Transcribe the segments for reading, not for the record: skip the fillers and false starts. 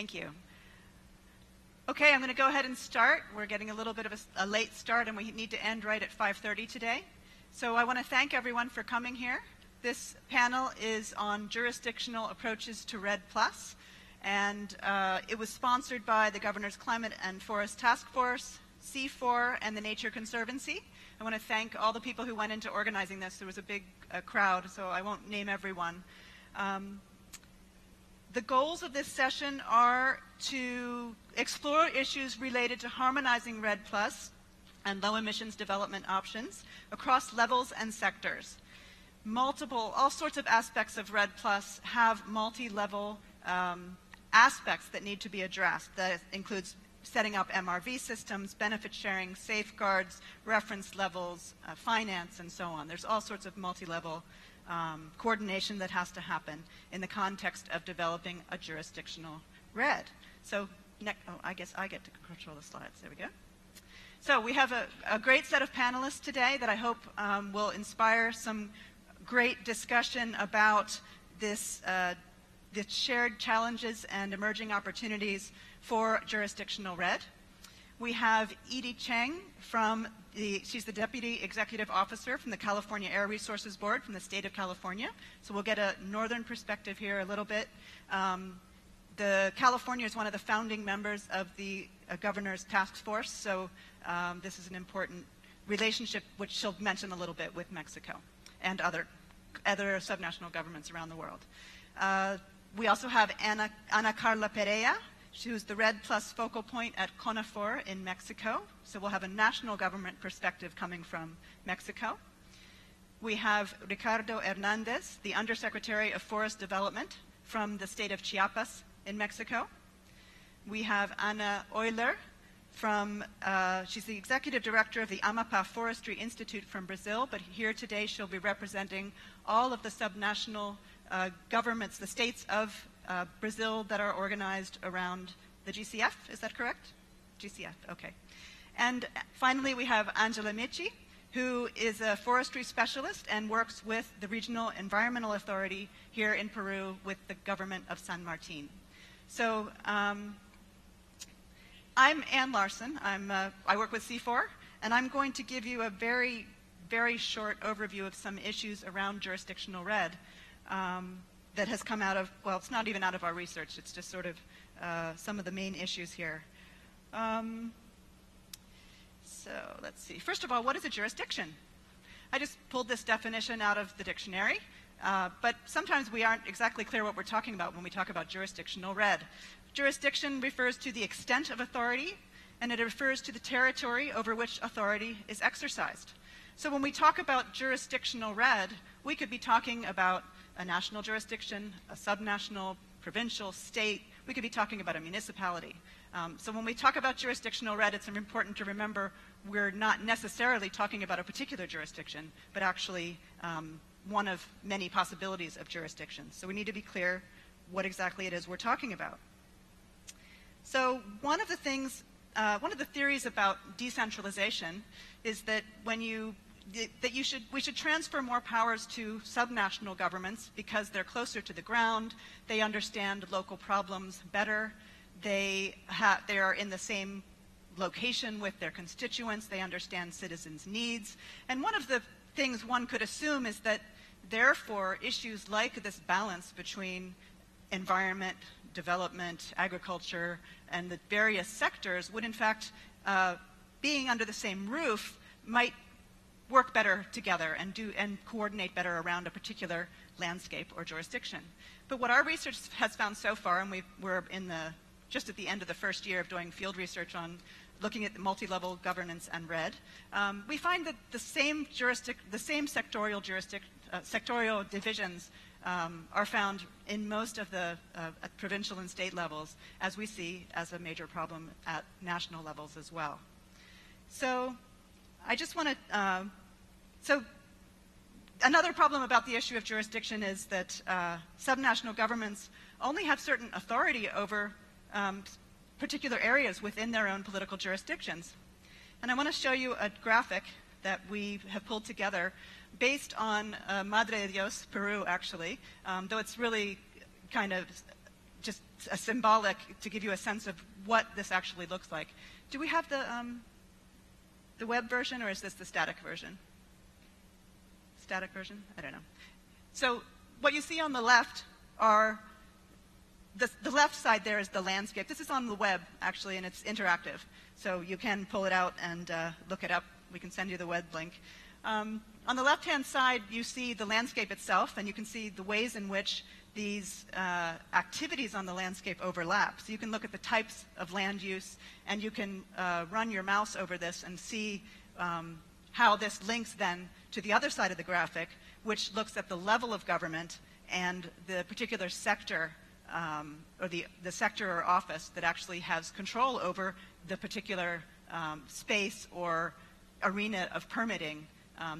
Thank you. Okay, I'm going to go ahead and start. We're getting a little bit of a late start, and we need to end right at 5:30 today. So I want to thank everyone for coming here. This panel is on jurisdictional approaches to REDD+, and it was sponsored by the Governor's Climate and Forest Task Force, CIFOR, and the Nature Conservancy. I want to thank all the people who went into organizing this. There was a big crowd, so I won't name everyone. The goals of this session are to explore issues related to harmonizing REDD+ and low emissions development options across levels and sectors. All sorts of aspects of REDD+ have multi-level aspects that need to be addressed. That includes setting up MRV systems, benefit sharing, safeguards, reference levels, finance, and so on. There's all sorts of multi-level coordination that has to happen in the context of developing a jurisdictional REDD. So, I guess I get to control the slides. There we go. So we have a great set of panelists today that I hope will inspire some great discussion about this, the shared challenges and emerging opportunities for jurisdictional REDD. We have Edie Chang she's the Deputy Executive Officer from the California Air Resources Board from the state of California. So we'll get a northern perspective here a little bit. California is one of the founding members of the Governor's Task Force, so this is an important relationship which she'll mention a little bit with Mexico and other subnational governments around the world. We also have Ana Carla Perea, who's the REDD+ focal point at CONAFOR in Mexico. So we'll have a national government perspective coming from Mexico. We have Ricardo Hernandez, the Undersecretary of Forest Development from the state of Chiapas in Mexico. We have Ana Euler she's the Executive Director of the Amapá Forestry Institute from Brazil, but here today she'll be representing all of the subnational governments, the states of Brazil that are organized around the GCF. Is that correct? GCF, okay. And finally, we have Anggela Michi, who is a forestry specialist and works with the Regional Environmental Authority here in Peru with the government of San Martin. So I'm Ann Larson. I work with CIFOR, and I'm going to give you a very, very short overview of some issues around jurisdictional REDD that has come out of, well, it's not even out of our research. It's just sort of some of the main issues here. So let's see. First of all, what is a jurisdiction? I just pulled this definition out of the dictionary, but sometimes we aren't exactly clear what we're talking about when we talk about jurisdictional REDD. Jurisdiction refers to the extent of authority, and it refers to the territory over which authority is exercised. So when we talk about jurisdictional REDD, we could be talking about a national jurisdiction, a subnational, provincial, state. We could be talking about a municipality. So when we talk about jurisdictional REDD, it's important to remember we're not necessarily talking about a particular jurisdiction, but actually one of many possibilities of jurisdictions. So we need to be clear what exactly it is we're talking about. So one of the theories about decentralization is that we should transfer more powers to subnational governments because they're closer to the ground, they understand local problems better, they are in the same location with their constituents, they understand citizens' needs. And one of the things one could assume is that therefore issues like this balance between environment, development, agriculture, and the various sectors would in fact, being under the same roof, might work better together and coordinate better around a particular landscape or jurisdiction. But what our research has found so far, and we're just at the end of the first year of doing field research on looking at the multi-level governance and REDD, we find that the same sectorial divisions are found in most of the provincial and state levels, as we see as a major problem at national levels as well. So I just want to, so another problem about the issue of jurisdiction is that subnational governments only have certain authority over particular areas within their own political jurisdictions. And I want to show you a graphic that we have pulled together based on Madre de Dios, Peru, actually, though it's really kind of just a symbolic to give you a sense of what this actually looks like. Do we have the web version, or is this the static version? Static version? I don't know. So what you see on the left are, the left side there is the landscape. This is on the web, actually, and it's interactive. So you can pull it out and look it up. We can send you the web link. On the left-hand side, you see the landscape itself, and you can see the ways in which these activities on the landscape overlap. So you can look at the types of land use, and you can run your mouse over this and see how this links then to the other side of the graphic, which looks at the level of government and the particular sector or the sector or office that actually has control over the particular space or arena of permitting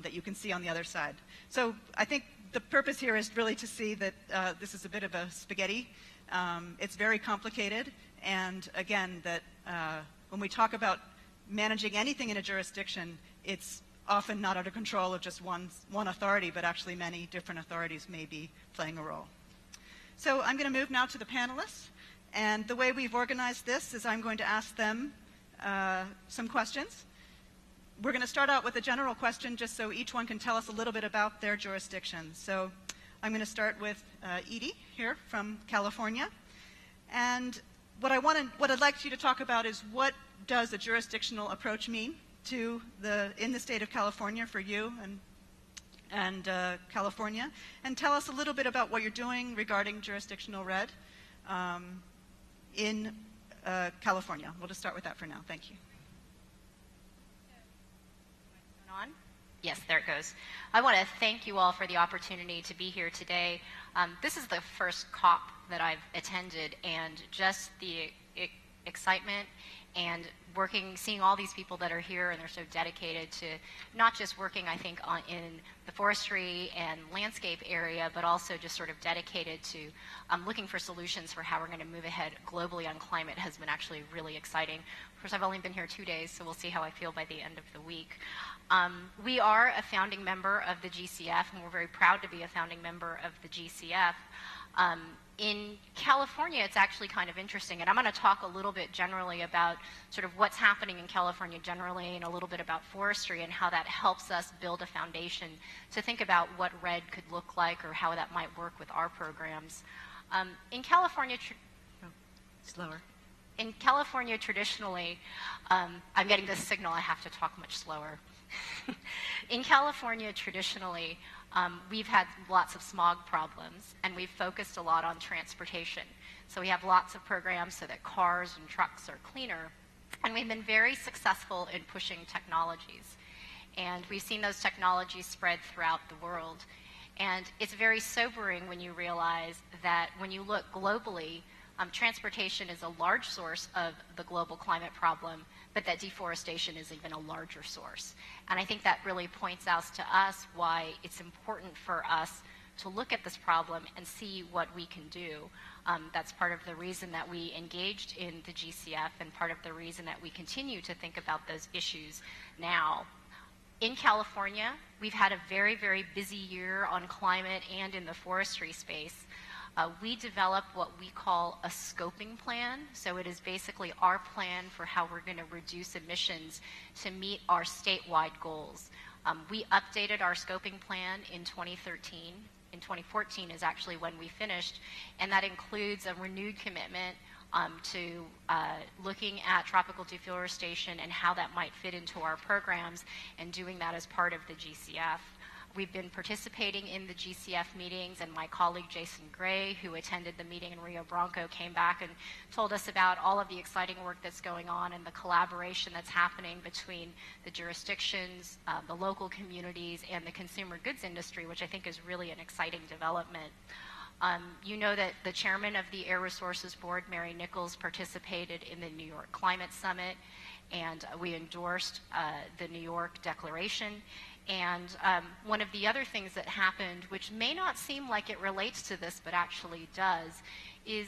that you can see on the other side. So I think the purpose here is really to see that this is a bit of a spaghetti. It's very complicated, and again, that when we talk about managing anything in a jurisdiction, it's often not under control of just one authority, but actually many different authorities may be playing a role. So I'm going to move now to the panelists, and the way we've organized this is I'm going to ask them some questions. We're going to start out with a general question just so each one can tell us a little bit about their jurisdiction. So I'm going to start with Edie here from California. And what I'd like you to talk about is, what does a jurisdictional approach mean to in the state of California for you and California? And tell us a little bit about what you're doing regarding jurisdictional REDD in California. We'll just start with that for now. Thank you. On? Yes, there it goes. I want to thank you all for the opportunity to be here today. This is the first COP that I've attended, and just the excitement and seeing all these people that are here, and they're so dedicated to not just working, I think, in the forestry and landscape area, but also just sort of dedicated to looking for solutions for how we're going to move ahead globally on climate has been actually really exciting. Of course, I've only been here 2 days, so we'll see how I feel by the end of the week. We are a founding member of the GCF, and we're very proud to be a founding member of the GCF. In California, it's actually kind of interesting, and I'm going to talk a little bit generally about sort of what's happening in California generally, and a little bit about forestry and how that helps us build a foundation to think about what REDD could look like or how that might work with our programs. In California, slower. In California, traditionally, I'm getting this signal I have to talk much slower. In California, traditionally, we've had lots of smog problems, and we've focused a lot on transportation. So we have lots of programs so that cars and trucks are cleaner, and we've been very successful in pushing technologies. And we've seen those technologies spread throughout the world. And it's very sobering when you realize that when you look globally, transportation is a large source of the global climate problem, but that deforestation is even a larger source. And I think that really points out to us why it's important for us to look at this problem and see what we can do. That's part of the reason that we engaged in the GCF, and part of the reason that we continue to think about those issues now. In California, we've had a very, very busy year on climate and in the forestry space. We developed what we call a scoping plan. So it is basically our plan for how we're going to reduce emissions to meet our statewide goals. We updated our scoping plan in 2013. In 2014 is actually when we finished, and that includes a renewed commitment to looking at tropical deforestation and how that might fit into our programs, and doing that as part of the GCF. We've been participating in the GCF meetings, and my colleague Jason Gray, who attended the meeting in Rio Branco, came back and told us about all of the exciting work that's going on and the collaboration that's happening between the jurisdictions, the local communities, and the consumer goods industry, which I think is really an exciting development. You know that the chairman of the Air Resources Board, Mary Nichols, participated in the New York Climate Summit, and we endorsed the New York Declaration. And one of the other things that happened, which may not seem like it relates to this, but actually does, is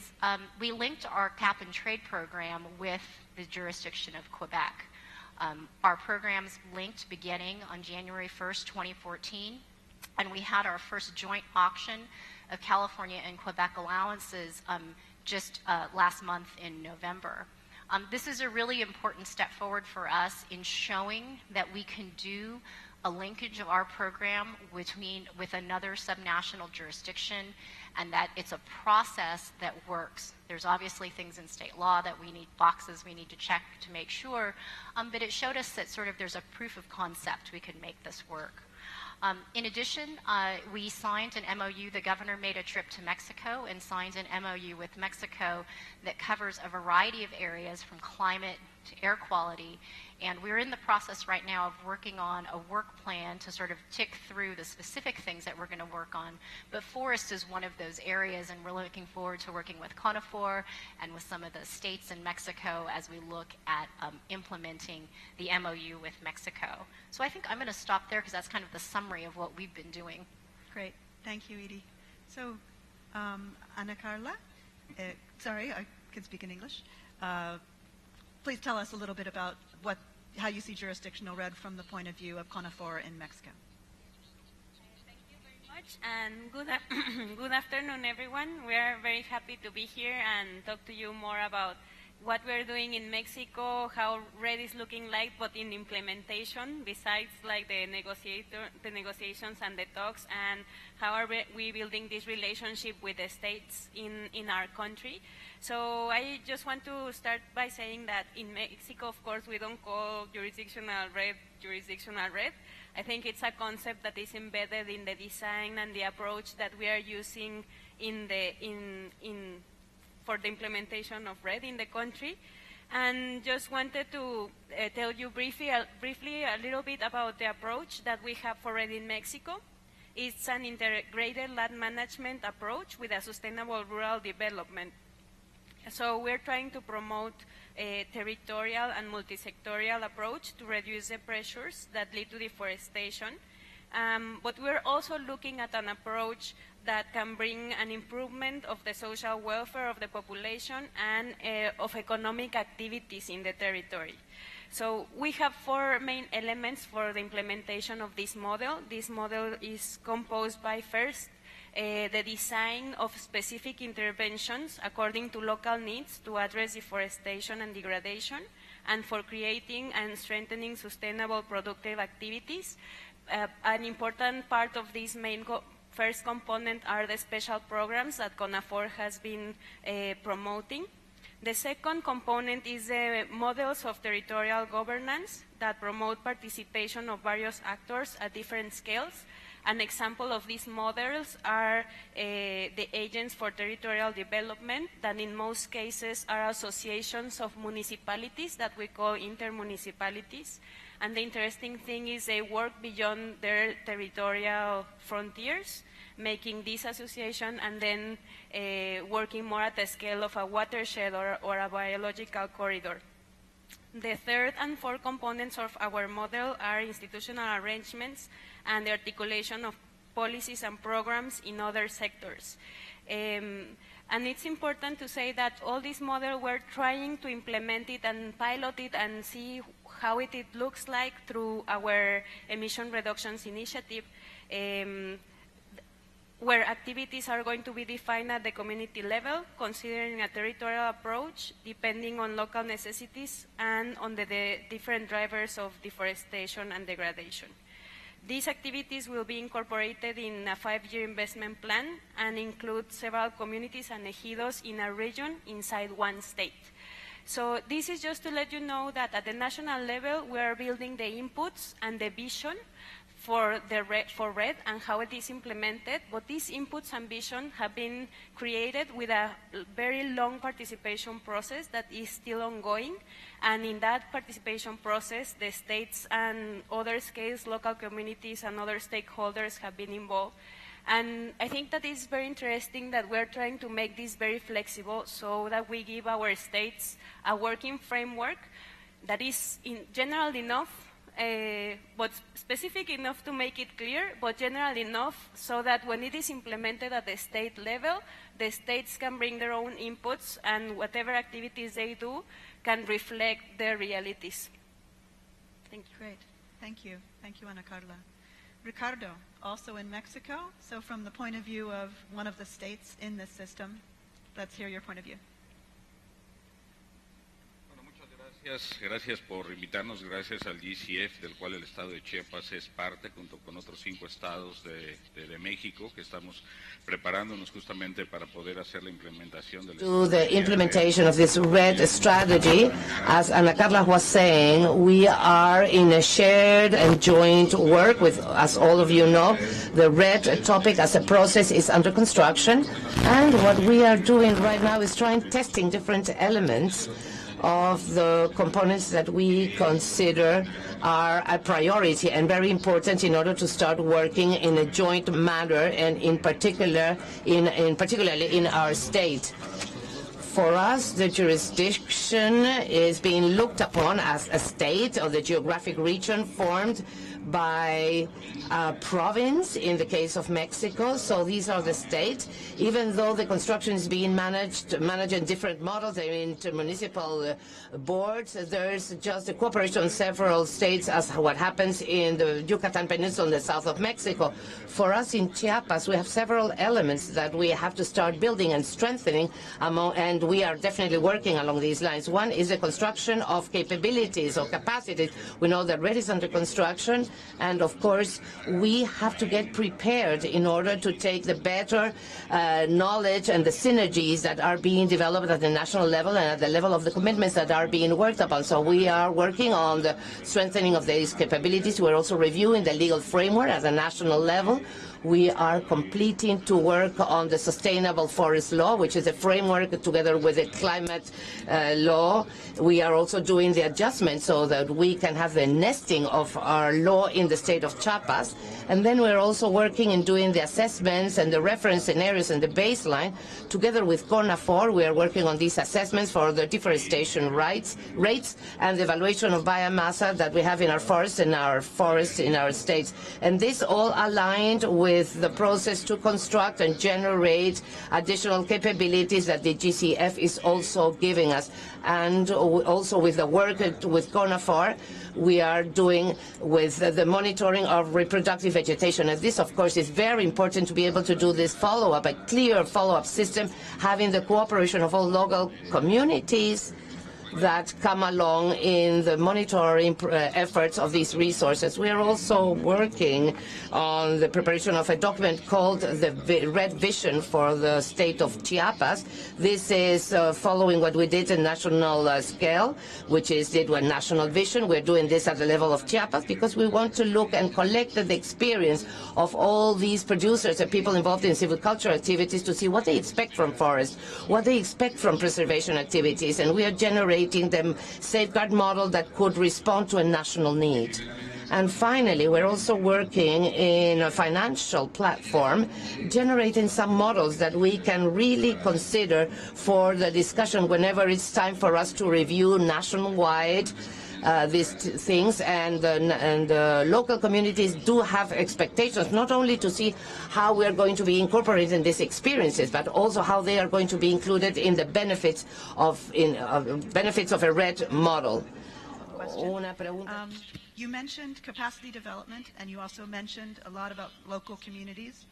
we linked our cap and trade program with the jurisdiction of Quebec. Our programs linked beginning on January 1st, 2014, and we had our first joint auction of California and Quebec allowances just last month in November. This is a really important step forward for us in showing that we can do a linkage of our program with another subnational jurisdiction, and that it's a process that works. There's obviously things in state law that boxes we need to check to make sure, but it showed us that sort of there's a proof of concept we could make this work. In addition, we signed an MOU. The governor made a trip to Mexico and signed an MOU with Mexico that covers a variety of areas from climate to air quality. And we're in the process right now of working on a work plan to sort of tick through the specific things that we're going to work on. But forest is one of those areas, and we're looking forward to working with CONAFOR and with some of the states in Mexico as we look at implementing the MOU with Mexico. So I think I'm going to stop there because that's kind of the summary of what we've been doing. Great. Thank you, Edie. So, Ana Carla, sorry, I can speak in English. Please tell us a little bit about how you see jurisdictional REDD from the point of view of CONAFOR in Mexico. Thank you very much, and good afternoon, everyone. We are very happy to be here and talk to you more about what we're doing in Mexico, how REDD is looking like, but in implementation, besides like the negotiations and the talks, and how are we building this relationship with the states in our country. So I just want to start by saying that in Mexico, of course, we don't call jurisdictional REDD. I think it's a concept that is embedded in the design and the approach that we are using for the implementation of REDD in the country. And just wanted to tell you briefly a little bit about the approach that we have for REDD in Mexico. It's an integrated land management approach with a sustainable rural development. So we're trying to promote a territorial and multi-sectorial approach to reduce the pressures that lead to deforestation. But we're also looking at an approach that can bring an improvement of the social welfare of the population and of economic activities in the territory. So we have 4 main elements for the implementation of this model. This model is composed by first, the design of specific interventions according to local needs to address deforestation and degradation, and for creating and strengthening sustainable productive activities. An important part of this first component are the special programs that CONAFOR has been promoting. The second component is the models of territorial governance that promote participation of various actors at different scales. An example of these models are the agents for territorial development, that in most cases are associations of municipalities that we call intermunicipalities. And the interesting thing is they work beyond their territorial frontiers, making this association and then working more at the scale of a watershed or a biological corridor. The third and fourth components of our model are institutional arrangements and the articulation of policies and programs in other sectors. And it's important to say that all this model, we're trying to implement it and pilot it and see how it looks like through our emission reductions initiative, where activities are going to be defined at the community level, considering a territorial approach, depending on local necessities and on the different drivers of deforestation and degradation. These activities will be incorporated in a 5-year investment plan and include several communities and ejidos in a region inside one state. So this is just to let you know that at the national level, we are building the inputs and the vision for REDD and how it is implemented, but these inputs and vision have been created with a very long participation process that is still ongoing, and in that participation process, the states and other scales, local communities and other stakeholders have been involved. And I think that it's very interesting that we're trying to make this very flexible so that we give our states a working framework that is general enough, but specific enough to make it clear, but general enough so that when it is implemented at the state level, the states can bring their own inputs and whatever activities they do can reflect their realities. Thank you. Great. Thank you. Thank you, Ana Carla. Ricardo, also in Mexico, so from the point of view of one of the states in this system, let's hear your point of view. Gracias por invitarnos, gracias al GCF, del cual el estado de Chiapas es parte, junto con otros 5 estados de México, que estamos preparándonos justamente para poder hacer la implementación del... To the implementation of this REDD strategy, as Anggela was saying, we are in a shared and joint work with, as all of you know, the REDD topic as a process is under construction, and what we are doing right now is testing different elements of the components that we consider are a priority and very important in order to start working in a joint manner, and particularly in our state. For us, the jurisdiction is being looked upon as a state or the geographic region formed by a province in the case of Mexico. So these are the states. Even though the construction is being managed in different models, they're intermunicipal boards, there's just a cooperation on several states as what happens in the Yucatan Peninsula in the south of Mexico. For us in Chiapas, we have several elements that we have to start building and strengthening, and we are definitely working along these lines. One is the construction of capabilities or capacities. We know that REDD is under construction, and of course we have to get prepared in order to take the better knowledge and the synergies that are being developed at the national level and at the level of the commitments that are being worked upon. So we are working on the strengthening of these capabilities. We're also reviewing the legal framework at the national level. We are completing to work on the sustainable forest law, which is a framework together with the climate law. We are also doing the adjustment so that we can have the nesting of our law in the state of Chiapas. And then we're also working in doing the assessments and the reference scenarios and the baseline. Together with CONAFOR, we are working on these assessments for the deforestation rates and the evaluation of biomass that we have in our forests and in our states. And this all aligned with the process to construct and generate additional capabilities that the GCF is also giving us. And also with the work with CONAFOR, we are doing with the monitoring of reproductive vegetation. And this, of course, is very important to be able to do this follow-up, a clear follow-up system, having the cooperation of all local communities that come along in the monitoring efforts of these resources. We are also working on the preparation of a document called the REDD Vision for the state of Chiapas. This is following what we did in national scale, which is did a national vision. We're doing this at the level of Chiapas because we want to look and collect the experience of all these producers and people involved in silviculture activities to see what they expect from forests, what they expect from preservation activities, and we are generating them safeguard model that could respond to a national need. And finally, we're also working in a financial platform, generating some models that we can really consider for the discussion whenever it's time for us to review nationwide these things, and local communities do have expectations, not only to see how we are going to be incorporating these experiences, but also how they are going to be included in the benefits of a REDD model. You mentioned capacity development, and you also mentioned a lot about local communities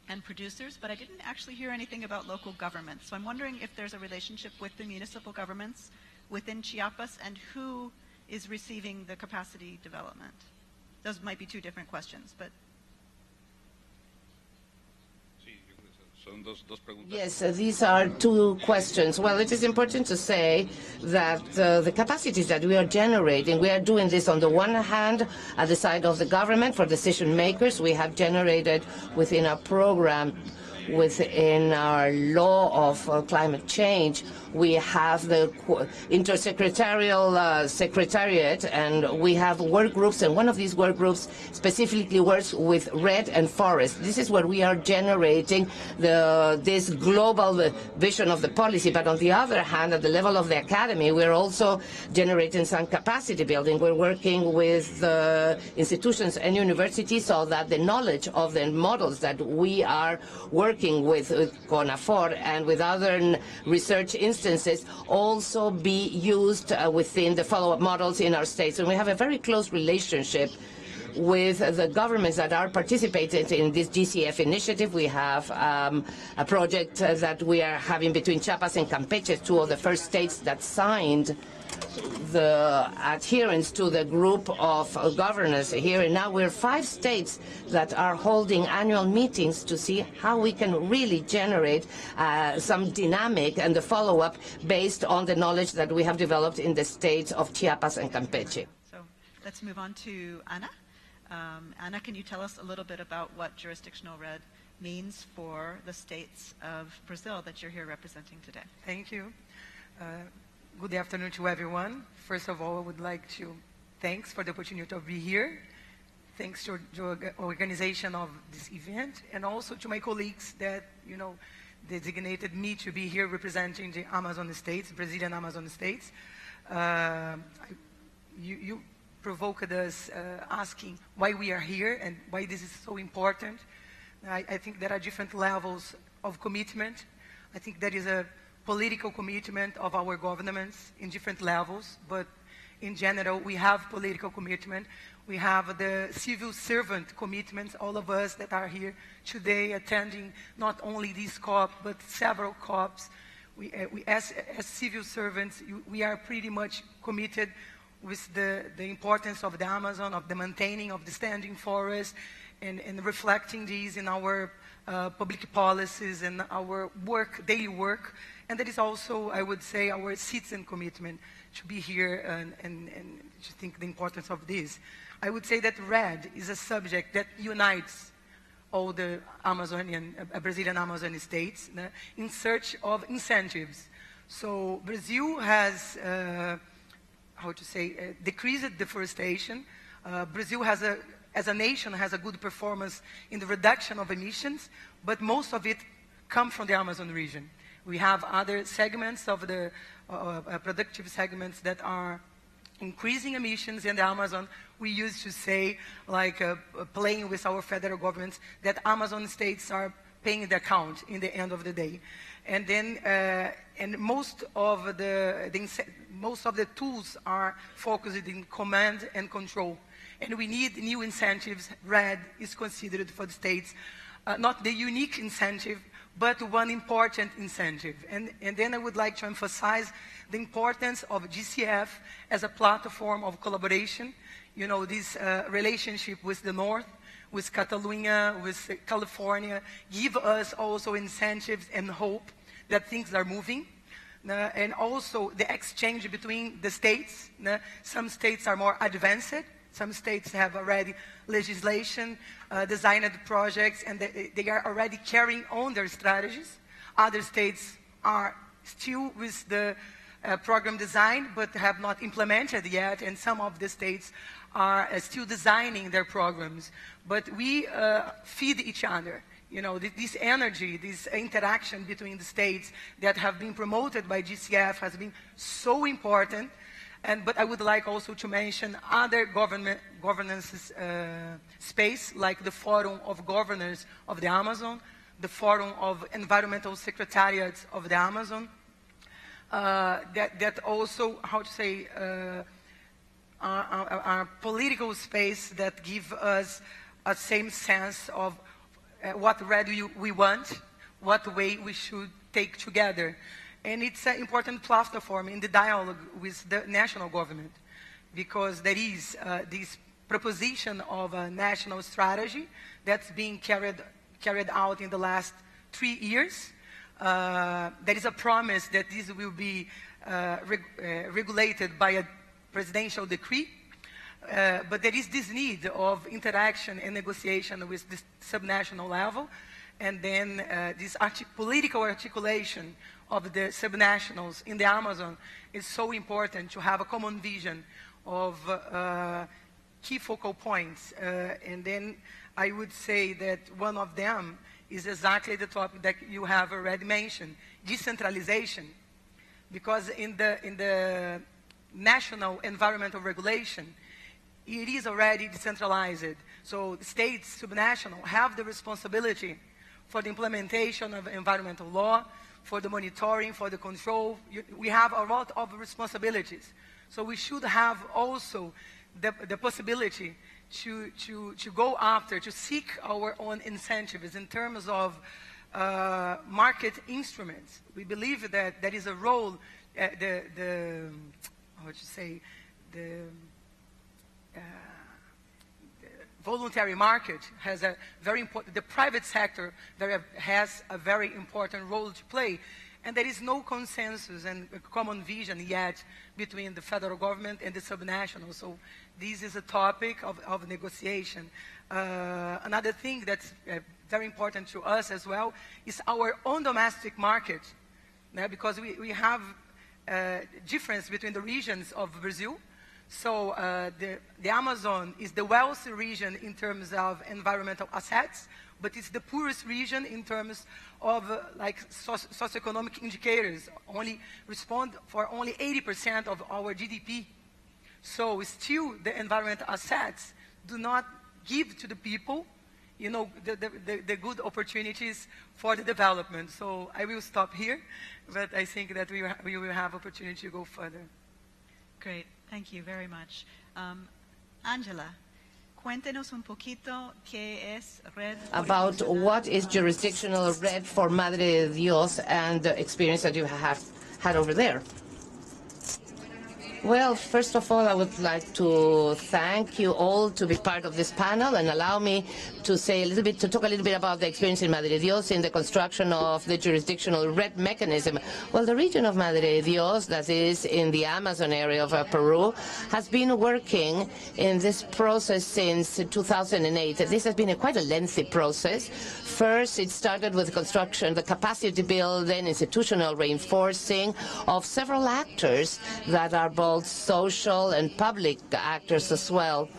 and producers, but I didn't actually hear anything about local governments. So I'm wondering if there's a relationship with the municipal governments within Chiapas, and who is receiving the capacity development? Those might be two different questions, but... Yes, these are two questions. Well, it is important to say that the capacities that we are generating, we are doing this on the one hand at the side of the government for decision makers. We have generated within our program, within our law of climate change, we have the intersecretarial secretariat, and we have work groups, and one of these work groups specifically works with REDD and forest. This is where we are generating this global vision of the policy. But on the other hand, at the level of the academy, we're also generating some capacity building. We're working with institutions and universities so that the knowledge of the models that we are working with CONAFOR and with other research instances also be used within the follow-up models in our states. And we have a very close relationship with the governments that are participating in this GCF initiative. We have a project that we are having between Chiapas and Campeche, two of the first states that signed the adherence to the group of governors here. And now we're 5 states that are holding annual meetings to see how we can really generate some dynamic and the follow-up based on the knowledge that we have developed in the states of Chiapas and Campeche. So let's move on to Ana. Ana, can you tell us a little bit about what jurisdictional REDD means for the states of Brazil that you're here representing today? Thank you. Good afternoon to everyone. First of all, I would like to thanks for the opportunity to be here. Thanks to the organization of this event, and also to my colleagues that, designated me to be here representing the Amazon states, Brazilian Amazon states. You provoked us asking why we are here and why this is so important. I think there are different levels of commitment. I think there is a political commitment of our governments in different levels, but in general, we have political commitment. We have the civil servant commitments, all of us that are here today attending not only this COP, but several COPs. We as civil servants, we are pretty much committed with the importance of the Amazon, of the maintaining of the standing forest, and reflecting these in our public policies and our work, daily work. And that is also, I would say, our citizen commitment to be here and to think the importance of this. I would say that REDD is a subject that unites all the Brazilian Amazon states in search of incentives. So Brazil has, decreased deforestation. Brazil has as a nation, has a good performance in the reduction of emissions, but most of it comes from the Amazon region. We have other segments of the productive segments that are increasing emissions in the Amazon. We used to say, like playing with our federal governments, that Amazon states are paying the account in the end of the day. And then, and most of the tools are focused in command and control. And we need new incentives. REDD is considered for the states, not the unique incentive, but one important incentive. And then I would like to emphasize the importance of GCF as a platform of collaboration. This relationship with the North, with Catalonia, with California, give us also incentives and hope that things are moving. And also the exchange between the states. Some states are more advanced. Some states have already legislation, designed projects, and they are already carrying on their strategies. Other states are still with the program design, but have not implemented yet, and some of the states are still designing their programs. But we feed each other. This energy, this interaction between the states that have been promoted by GCF has been so important. But I would like also to mention other governance space, like the Forum of Governors of the Amazon, the Forum of Environmental Secretariats of the Amazon, that also, are political space that give us a same sense of what REDD we want, what way we should take together. And it's an important platform in the dialogue with the national government, because there is this proposition of a national strategy that's being carried out in the last 3 years. There is a promise that this will be regulated by a presidential decree. But there is this need of interaction and negotiation with the subnational level, and then this political articulation of the subnationals in the Amazon is so important to have a common vision of key focal points. And then I would say that one of them is exactly the topic that you have already mentioned, decentralization. Because in the national environmental regulation, it is already decentralized. So the states, subnational, have the responsibility for the implementation of environmental law, for the monitoring, for the control. We have a lot of responsibilities. So we should have also the possibility to go after, to seek our own incentives in terms of market instruments. We believe that there is a role, the voluntary market has a very important, the private sector has a very important role to play. And there is no consensus and a common vision yet between the federal government and the subnational. So this is a topic of negotiation. Another thing that's very important to us as well is our own domestic market, because we have difference between the regions of Brazil. So the Amazon is the wealthy region in terms of environmental assets, but it's the poorest region in terms of socioeconomic indicators, only respond for only 80% of our GDP. So still the environmental assets do not give to the people, the good opportunities for the development. So I will stop here, but I think that we will have opportunity to go further. Great, thank you very much. Anggela, cuéntenos un poquito qué es REDD. About what is jurisdictional REDD for Madre de Dios and the experience that you have had over there. Well, first of all, I would like to thank you all to be part of this panel and allow me to talk a little bit about the experience in Madre de Dios in the construction of the jurisdictional REDD mechanism. Well, the region of Madre de Dios, that is in the Amazon area of Peru, has been working in this process since 2008. This has been quite a lengthy process. First, it started with construction, the capacity building, institutional reinforcing of several actors that are both social and public actors as well.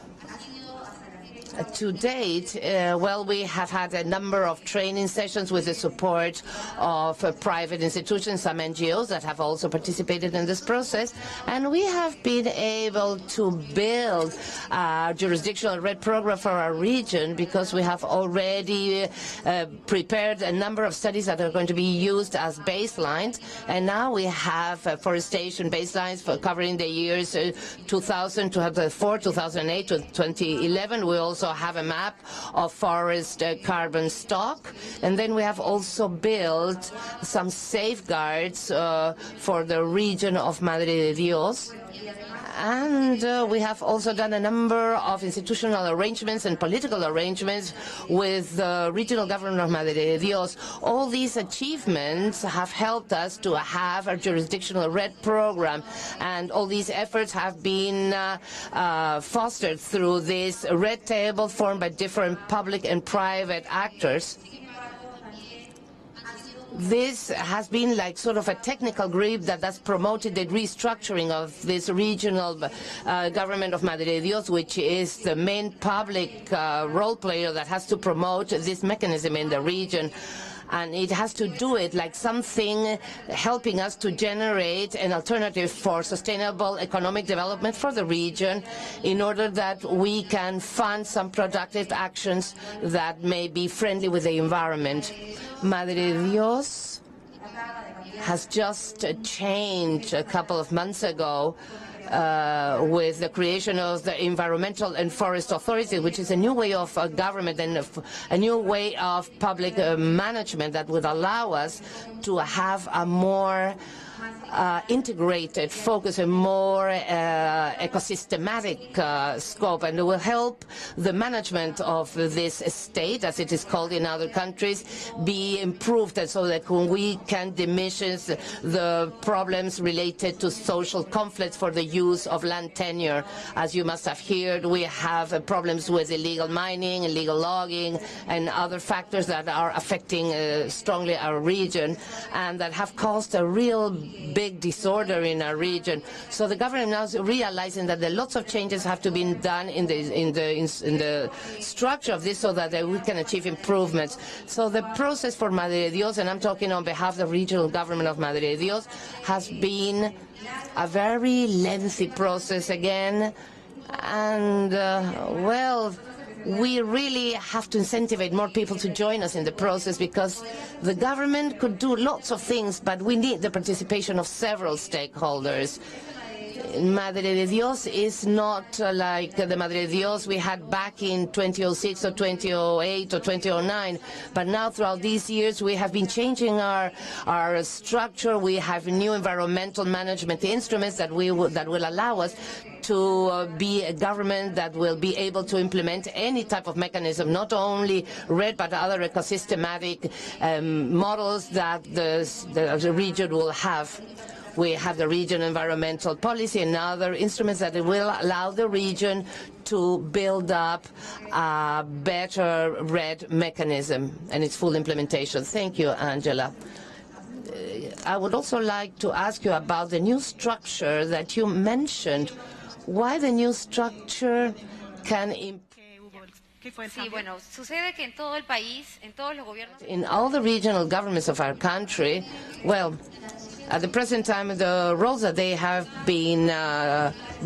To date, we have had a number of training sessions with the support of private institutions, some NGOs that have also participated in this process, and we have been able to build a jurisdictional REDD program for our region because we have already prepared a number of studies that are going to be used as baselines, and now we have forestation baselines for covering the years 2000, 2004, 2008 to 2011. We also have a map of forest carbon stock, and then we have also built some safeguards for the region of Madre de Dios. And we have also done a number of institutional arrangements and political arrangements with the regional government of Madre de Dios. All these achievements have helped us to have a jurisdictional REDD program, and all these efforts have been fostered through this REDD table formed by different public and private actors. This has been like sort of a technical group that has promoted the restructuring of this regional government of Madre de Dios, which is the main public role player that has to promote this mechanism in the region. And it has to do it like something helping us to generate an alternative for sustainable economic development for the region in order that we can fund some productive actions that may be friendly with the environment. Madre de Dios has just changed a couple of months ago with the creation of the Environmental and Forest Authority, which is a new way of government and a new way of public management that would allow us to have a more integrated focus, a more ecosystematic scope, and it will help the management of this state, as it is called in other countries, be improved, and so that we can diminish the problems related to social conflicts for the use of land tenure. As you must have heard, we have problems with illegal mining, illegal logging, and other factors that are affecting strongly our region, and that have caused a real big disorder in our region. So the government now is realizing that there are lots of changes have to be done in the structure of this so that we can achieve improvements. So the process for Madre de Dios, and I'm talking on behalf of the regional government of Madre de Dios, has been a very lengthy process again, and we really have to incentivize more people to join us in the process, because the government could do lots of things, but we need the participation of several stakeholders. Madre de Dios is not like the Madre de Dios we had back in 2006 or 2008 or 2009, but now throughout these years we have been changing our structure. We have new environmental management instruments that will allow us to be a government that will be able to implement any type of mechanism, not only REDD but other ecosystematic models that the region will have. We have the region environmental policy and other instruments that will allow the region to build up a better REDD mechanism and its full implementation. Thank you, Anggela. I would also like to ask you about the new structure that you mentioned. Why the new structure can Sí, bueno, sucede que en todo el país, en todos los gobiernos. In all the regional governments of our country, well, at the present time, the roles that they have been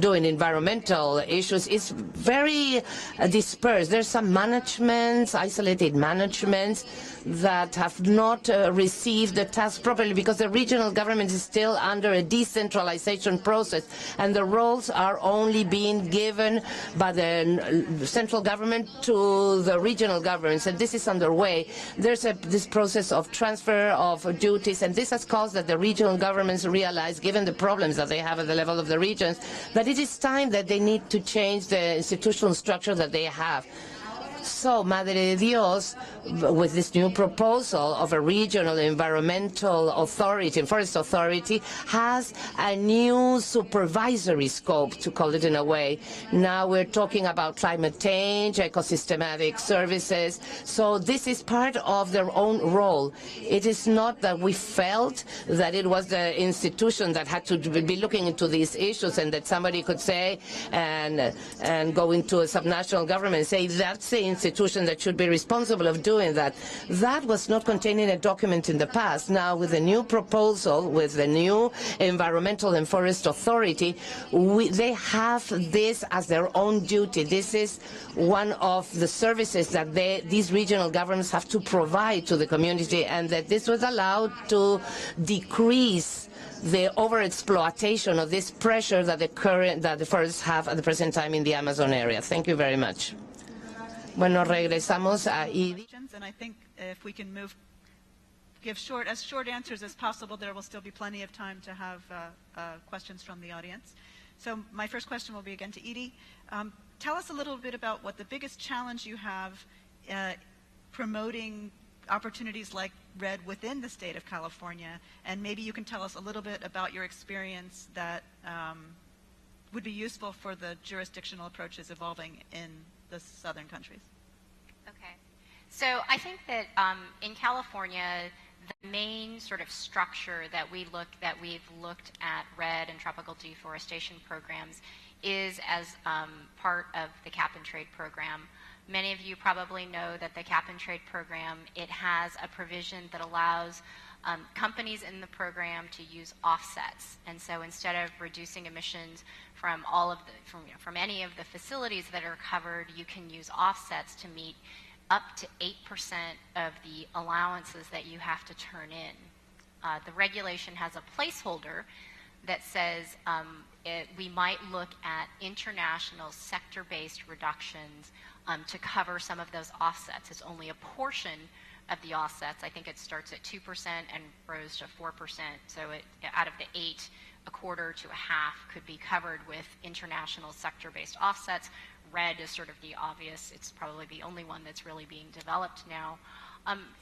doing environmental issues is very dispersed. There's some managements, isolated managements, that have not received the task properly because the regional government is still under a decentralization process, and the roles are only being given by the central government to the regional governments, and this is underway. There's this process of transfer of duties, and this has caused that the regional governments realize, given the problems that they have at the level of the regions, that it is time that they need to change the institutional structure that they have. So, Madre de Dios, with this new proposal of a regional environmental authority and forest authority, has a new supervisory scope, to call it in a way. Now we're talking about climate change, ecosystematic services. So this is part of their own role. It is not that we felt that it was the institution that had to be looking into these issues and that somebody could say and go into a subnational government and say that's the institution that should be responsible of doing that. That was not contained in a document in the past. Now, with the new proposal, with the new Environmental and Forest Authority, they have this as their own duty. This is one of the services that these regional governments have to provide to the community, and that this was allowed to decrease the overexploitation of this pressure that the forests have at the present time in the Amazon area. Thank you very much. Bueno, regresamos a Edie. And I think if we can give as short answers as possible, there will still be plenty of time to have questions from the audience. So my first question will be again to Edie. Tell us a little bit about what the biggest challenge you have promoting opportunities like REDD within the state of California, and maybe you can tell us a little bit about your experience that would be useful for the jurisdictional approaches evolving in the southern countries. Okay. So I think that in California, the main sort of structure that we've looked at REDD and tropical deforestation programs is as part of the cap-and-trade program. Many of you probably know that the cap-and-trade program, it has a provision that allows companies in the program to use offsets. And so instead of reducing emissions from from any of the facilities that are covered, you can use offsets to meet up to 8% of the allowances that you have to turn in. The regulation has a placeholder that says we might look at international sector-based reductions to cover some of those offsets. It's only a portion of the offsets. I think it starts at 2% and grows to 4%. So out of the 8, a quarter to a half could be covered with international sector-based offsets. REDD is sort of the obvious. It's probably the only one that's really being developed now.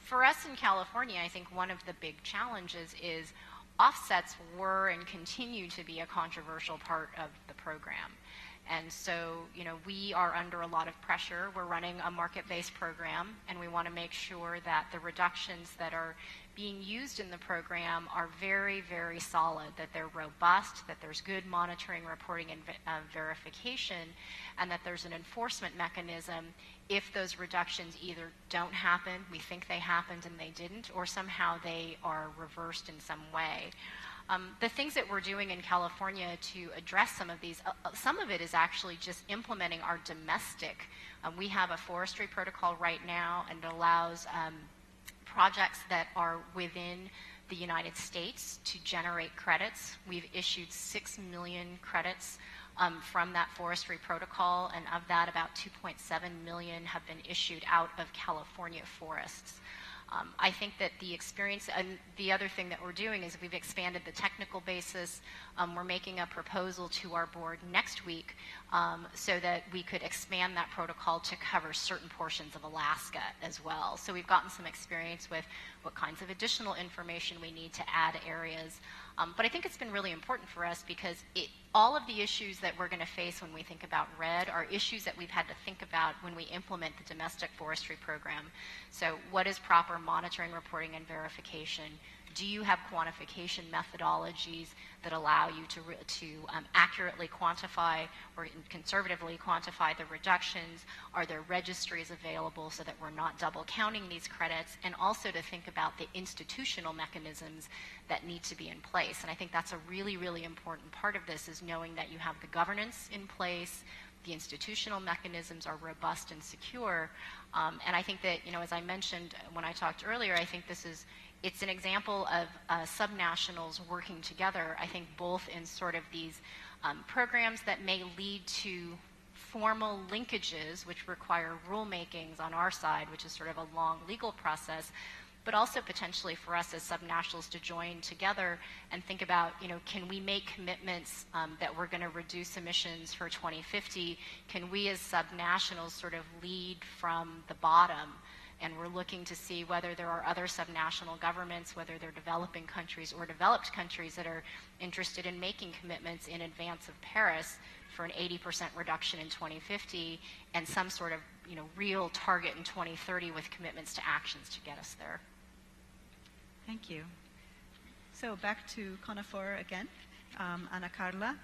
For us in California, I think one of the big challenges is offsets were and continue to be a controversial part of the program. And so, we are under a lot of pressure. We're running a market-based program, and we want to make sure that the reductions that are being used in the program are very, very solid, that they're robust, that there's good monitoring, reporting, and verification, and that there's an enforcement mechanism if those reductions either don't happen, we think they happened and they didn't, or somehow they are reversed in some way. The things that we're doing in California to address some of these, some of it is actually just implementing our domestic. We have a forestry protocol right now, and it allows projects that are within the United States to generate credits. We've issued 6 million credits from that forestry protocol, and of that, about 2.7 million have been issued out of California forests. I think that the experience, and the other thing that we're doing is we've expanded the technical basis. We're making a proposal to our board next week so that we could expand that protocol to cover certain portions of Alaska as well. So we've gotten some experience with what kinds of additional information we need to add areas. But I think it's been really important for us because all of the issues that we're going to face when we think about REDD are issues that we've had to think about when we implement the domestic forestry program. So what is proper monitoring, reporting, and verification? Do you have quantification methodologies that allow you to accurately quantify or conservatively quantify the reductions? Are there registries available so that we're not double counting these credits? And also to think about the institutional mechanisms that need to be in place. And I think that's a really, really important part of this, is knowing that you have the governance in place, the institutional mechanisms are robust and secure. And I think that, as I mentioned when I talked earlier, I think it's an example of subnationals working together, I think both in sort of these programs that may lead to formal linkages, which require rulemakings on our side, which is sort of a long legal process, but also potentially for us as subnationals to join together and think about, can we make commitments that we're going to reduce emissions for 2050? Can we as subnationals sort of lead from the bottom? And we're looking to see whether there are other subnational governments, whether they're developing countries or developed countries that are interested in making commitments in advance of Paris for an 80% reduction in 2050 and some sort of real target in 2030 with commitments to actions to get us there. Thank you. So back to CONAFOR again. Ana Carla,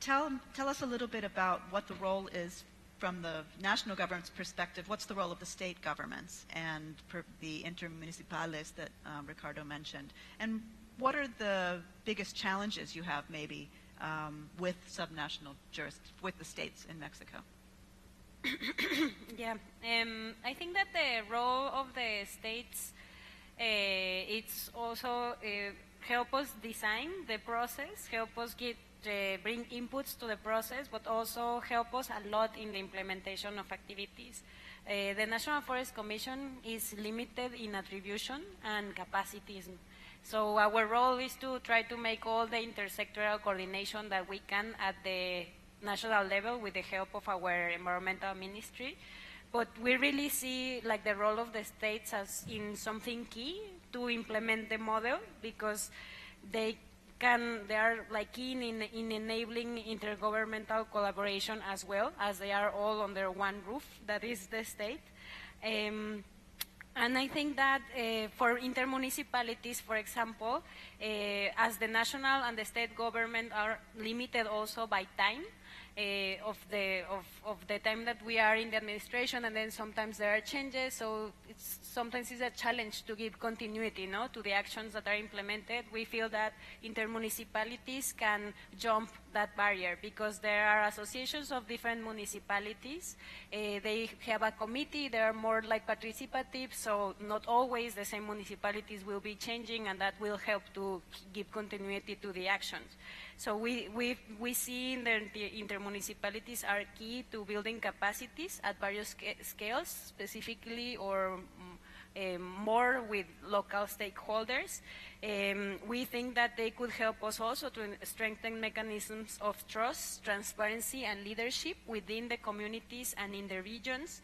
tell us a little bit about what the role is from the national government's perspective. What's the role of the state governments and the intermunicipales that Ricardo mentioned? And what are the biggest challenges you have maybe with subnational with the states in Mexico? Yeah, I think that the role of the states, it's also help us design the process, help us bring inputs to the process, but also help us a lot in the implementation of activities. The National Forest Commission is limited in attribution and capacities. So our role is to try to make all the intersectoral coordination that we can at the national level with the help of our environmental ministry. But we really see the role of the states as in something key to implement the model, because they are keen in enabling intergovernmental collaboration as well, as they are all under one roof, that is the state. And I think that for intermunicipalities, for example, as the national and the state government are limited also by time, of the time that we are in the administration, and then sometimes there are changes, so sometimes it's a challenge to give continuity to the actions that are implemented. We feel that intermunicipalities can jump that barrier because there are associations of different municipalities. They have a committee, they are more participative, so not always the same municipalities will be changing, and that will help to give continuity to the actions. So we see the intermunicipalities are key to building capacities at various scales, specifically or more with local stakeholders. We think that they could help us also to strengthen mechanisms of trust, transparency, and leadership within the communities and in the regions,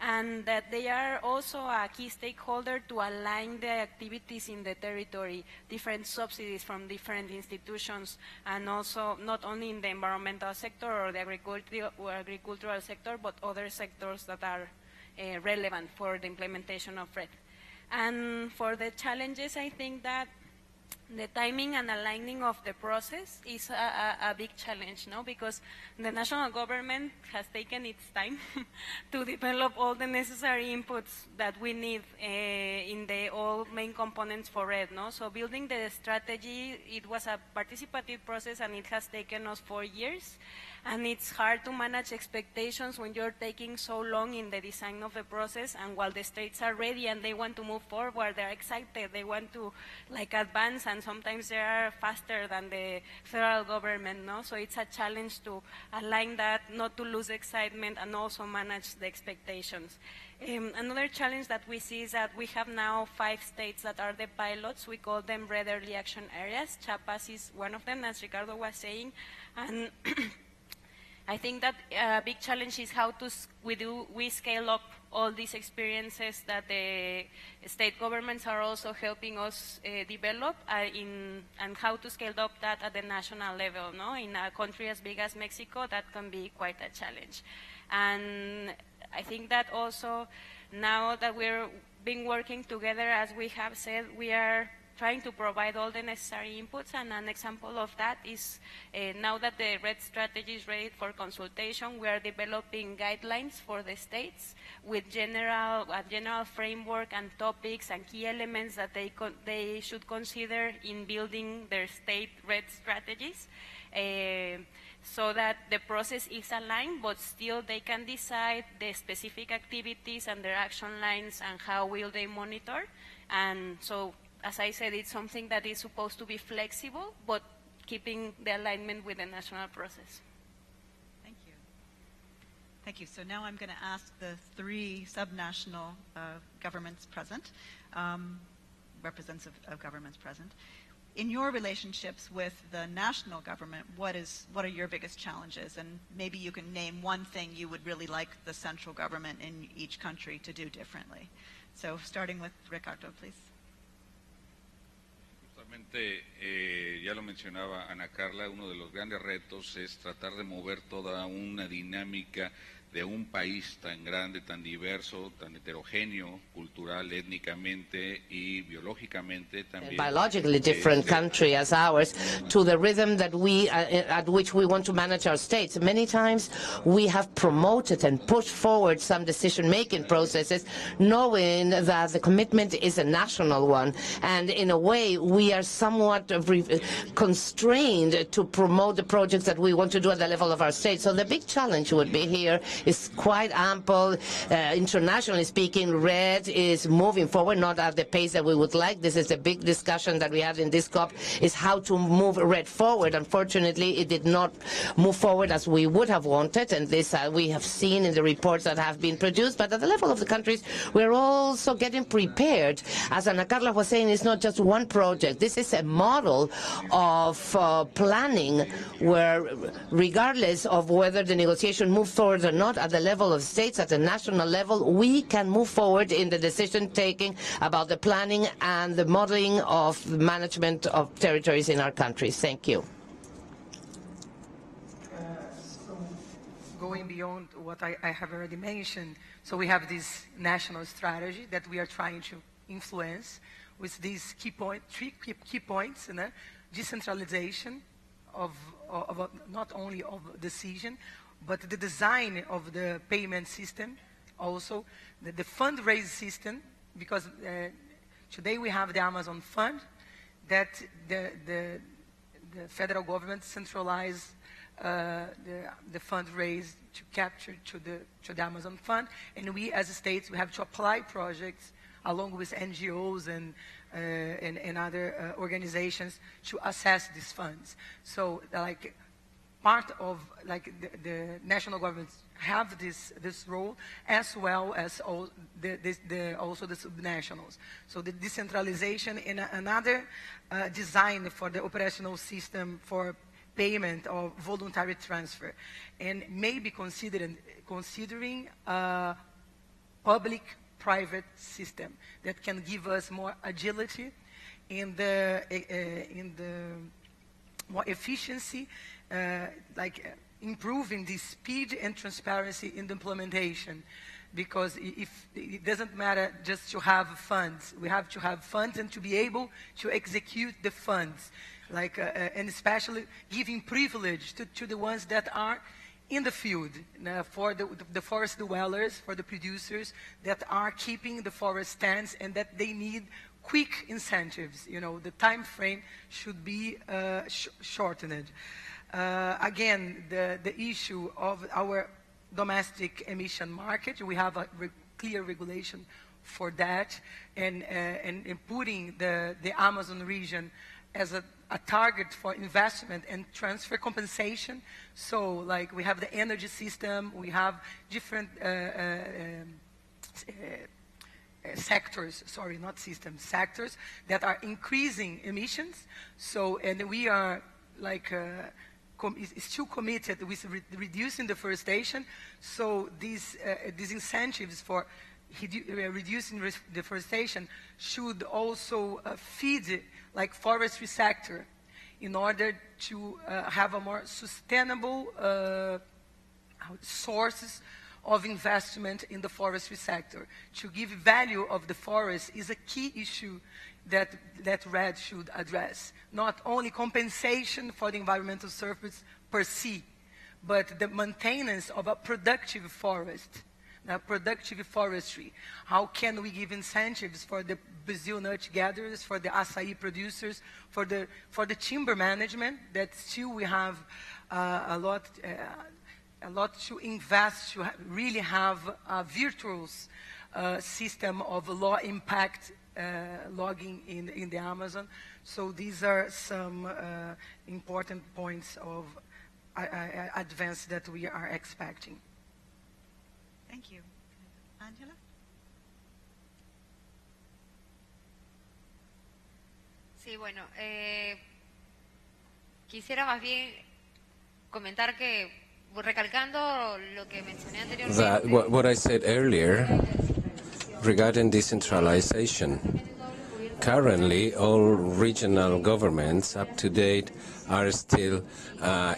and that they are also a key stakeholder to align the activities in the territory, different subsidies from different institutions, and also not only in the environmental sector or the agricultural sector, but other sectors that are relevant for the implementation of REDD. And for the challenges, I think that The timing and aligning of the process is a big challenge, no? Because the national government has taken its time to develop all the necessary inputs that we need in the all main components for REDD, no? So building the strategy, it was a participative process and it has taken us 4 years. And it's hard to manage expectations when you're taking so long in the design of the process, and while the states are ready and they want to move forward, they're excited, they want to advance, and sometimes they are faster than the federal government, no? So it's a challenge to align that, not to lose excitement, and also manage the expectations. Another challenge that we see is that we have now 5 states that are the pilots. We call them REDD early action areas. Chiapas is one of them, as Ricardo was saying, and I think that a big challenge is how we scale up all these experiences that the state governments are also helping us develop and how to scale up that at the national level, no? In a country as big as Mexico, that can be quite a challenge. And I think that also now that we're been working together, as we have said, we are trying to provide all the necessary inputs, and an example of that is now that the REDD strategy is ready for consultation, we are developing guidelines for the states with a general framework and topics and key elements that they should consider in building their state REDD strategies. So that the process is aligned, but still they can decide the specific activities and their action lines and how will they monitor. And so, as I said, it's something that is supposed to be flexible, but keeping the alignment with the national process. Thank you. Thank you. So now I'm going to ask the 3 subnational governments present, representatives of governments present. In your relationships with the national government, what are your biggest challenges? And maybe you can name one thing you would really like the central government in each country to do differently. So starting with Ricardo, please. Ya lo mencionaba Ana Carla, uno de los grandes retos es tratar de mover toda una dinámica de un país tan grande, tan diverso, tan heterogéneo, cultural, étnicamente y biológicamente también. Biologically different country as ours, to the rhythm that at which we want to manage our states. Many times we have promoted and pushed forward some decision-making processes, knowing that the commitment is a national one, and in a way we are somewhat constrained to promote the projects that we want to do at the level of our state. So the big challenge would be here is quite ample. Internationally speaking, REDD is moving forward, not at the pace that we would like. This is a big discussion that we had in this COP, is how to move REDD forward. Unfortunately, it did not move forward as we would have wanted, and this we have seen in the reports that have been produced. But at the level of the countries, we're also getting prepared. As Ana Carla was saying, it's not just one project. This is a model of planning where, regardless of whether the negotiation moves forward or not, at the level of states, at the national level, we can move forward in the decision-taking about the planning and the modeling of the management of territories in our countries. Thank you. So going beyond what I have already mentioned, so we have this national strategy that we are trying to influence with these three key points, decentralization of not only of decision, but the design of the payment system, also the fundraise system, because today we have the Amazon Fund that the federal government centralized the fundraise to capture to the Amazon Fund, and we as states we have to apply projects along with NGOs and other organizations to assess these funds. So like part of the national governments have this role, as well as also the subnationals. So the decentralization in another design for the operational system for payment or voluntary transfer, and maybe considering a public-private system that can give us more agility in the more efficiency, improving the speed and transparency in the implementation. because if it doesn't matter just to have funds. We have to have funds and to be able to execute the funds, like and especially giving privilege to the ones that are in the field, for the forest dwellers, for the producers that are keeping the forest stands and that they need quick incentives. You know, the time frame should be shortened. Again, the issue of our domestic emission market, we have a clear regulation for that, and putting the Amazon region as a target for investment and transfer compensation. So, like, we have the energy system, we have different sectors, sorry, not systems, sectors that are increasing emissions. So, and we are, like, still committed with reducing deforestation. So these incentives for reducing deforestation should also feed, like, forestry sector in order to have a more sustainable sources of investment in the forestry sector. To give value of the forest is a key issue that REDD should address. Not only compensation for the environmental surface per se, but the maintenance of a productive forest, productive forestry. How can we give incentives for the Brazil nut gatherers, for the acai producers, for the timber management, that still we have a lot to invest to really have a virtuous system of low impact logging in the Amazon. So these are some important points of advance that we are expecting. Thank you. Anggela? Sí, bueno, quisiera más bien comentar que, recalcando lo que mencioné anteriormente. What I said earlier regarding decentralization. Currently, all regional governments up to date are still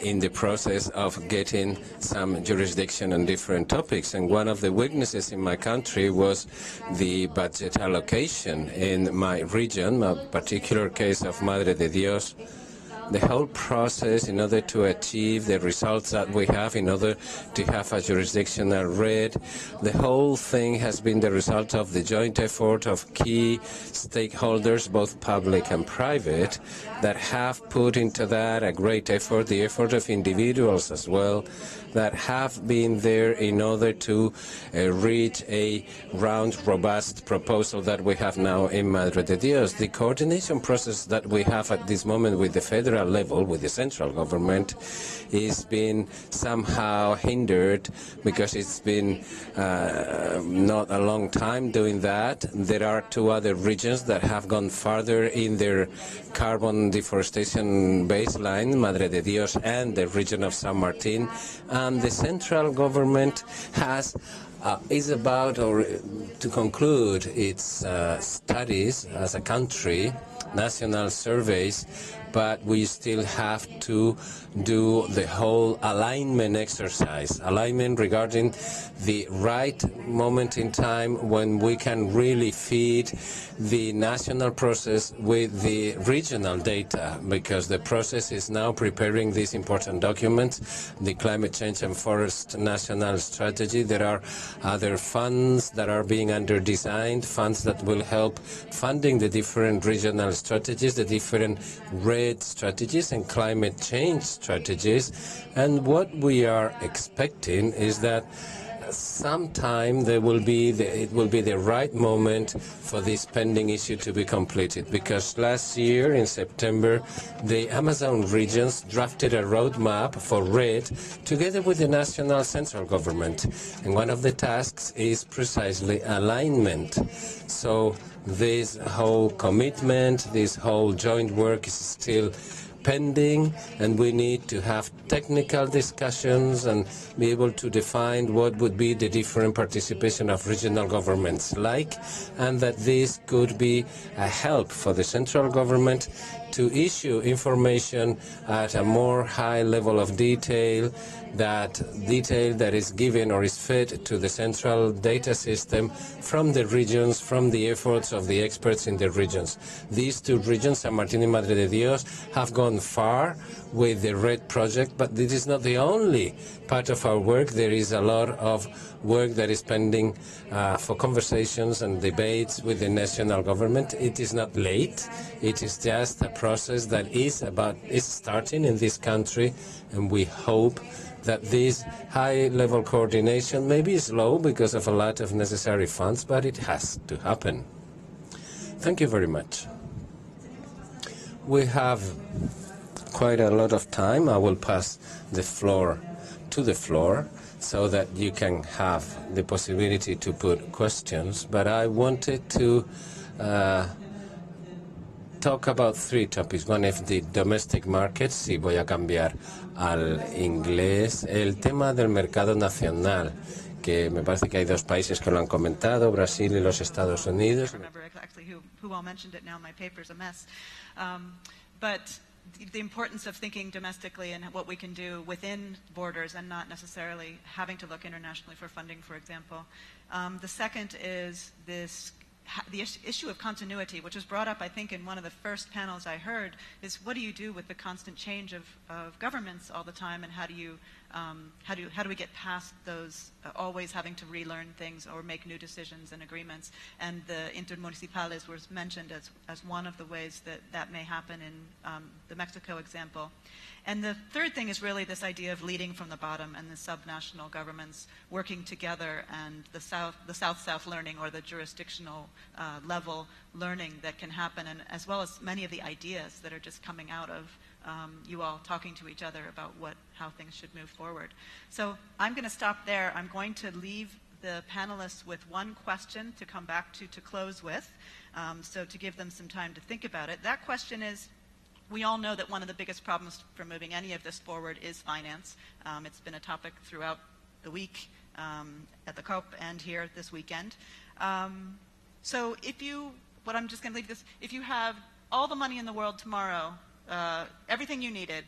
in the process of getting some jurisdiction on different topics. And one of the weaknesses in my country was the budget allocation. In my region, a particular case of Madre de Dios, the whole process in order to achieve the results that we have, in order to have a jurisdictional REDD, the whole thing has been the result of the joint effort of key stakeholders, both public and private, that have put into that a great effort, the effort of individuals as well, that have been there in order to reach a round, robust proposal that we have now in Madre de Dios. The coordination process that we have at this moment with the federal level, with the central government, is being somehow hindered because it's been not a long time doing that. There are two other regions that have gone farther in their carbon deforestation baseline, Madre de Dios and the region of San Martin, and the central government is about to conclude its studies as a country, national surveys, but we still have to do the whole alignment exercise, alignment regarding the right moment in time when we can really feed the national process with the regional data, because the process is now preparing these important documents, the Climate Change and Forest National Strategy. There are other funds that are being under-designed, funds that will help funding the different regional strategies, the different REDD strategies and climate change strategies. And what we are expecting is that sometime it will be the right moment for this pending issue to be completed, because last year in September the Amazon regions drafted a roadmap for REDD together with the national central government, and one of the tasks is precisely alignment. So this whole commitment, this whole joint work is still pending, and we need to have technical discussions and be able to define what would be the different participation of regional governments like, and that this could be a help for the central government to issue information at a more high level of detail, that detail that is given or is fed to the central data system from the regions, from the efforts of the experts in the regions. These two regions, San Martín and Madre de Dios, have gone far with the REDD project, but this is not the only part of our work. There is a lot of work that is pending for conversations and debates with the national government. It is not late. It is just a process that is starting in this country, and we hope that this high-level coordination may be slow because of a lot of necessary funds, but it has to happen. Thank you very much. We have quite a lot of time. I will pass the floor to the floor so that you can have the possibility to put questions, but I wanted to talk about three topics. One is the domestic markets, y voy a cambiar al inglés. El tema del mercado nacional, que me parece que hay dos países que lo han comentado, Brasil y los Estados Unidos. I don't remember exactly who all mentioned it now. My paper's a mess. But the importance of thinking domestically and what we can do within borders and not necessarily having to look internationally for funding, for example. The second is the issue of continuity, which was brought up, I think, in one of the first panels I heard, is what do you do with the constant change of governments all the time, and how do we get past those always having to relearn things or make new decisions and agreements? And the intermunicipales was mentioned as one of the ways that may happen in the Mexico example. And the third thing is really this idea of leading from the bottom and the subnational governments working together, and the South-South learning, or the jurisdictional level learning that can happen, and as well as many of the ideas that are just coming out of you all talking to each other about how things should move forward. So I'm going to stop there. I'm going to leave the panelists with one question to come back to close with, so to give them some time to think about it. That question is, we all know that one of the biggest problems for moving any of this forward is finance. It's been a topic throughout the week at the COP and here this weekend. So I'm just going to leave this, if you have all the money in the world tomorrow, everything you needed,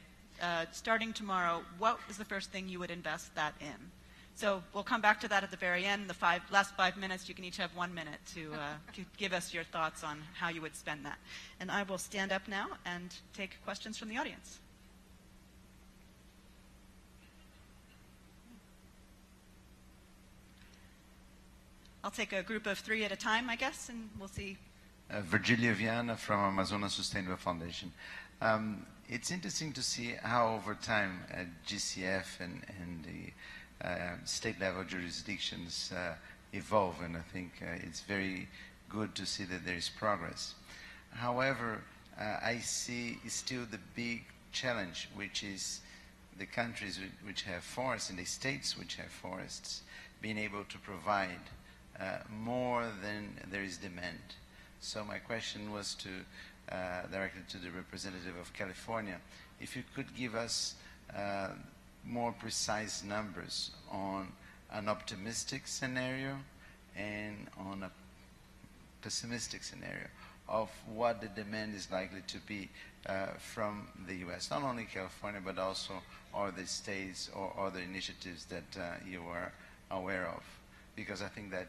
starting tomorrow, what is the first thing you would invest that in? So we'll come back to that at the very end. The last 5 minutes, you can each have 1 minute to give us your thoughts on how you would spend that. And I will stand up now and take questions from the audience. I'll take a group of 3 at a time, I guess, and we'll see. Virgilia Viana from Amazonas Sustainable Foundation. It's interesting to see how over time GCF and the state-level jurisdictions evolve, and I think it's very good to see that there is progress. However, I see still the big challenge, which is the countries which have forests and the states which have forests being able to provide more than there is demand. So my question was directed to the representative of California. If you could give us more precise numbers on an optimistic scenario and on a pessimistic scenario of what the demand is likely to be from the U.S., not only California, but also other states or other initiatives that you are aware of. Because I think that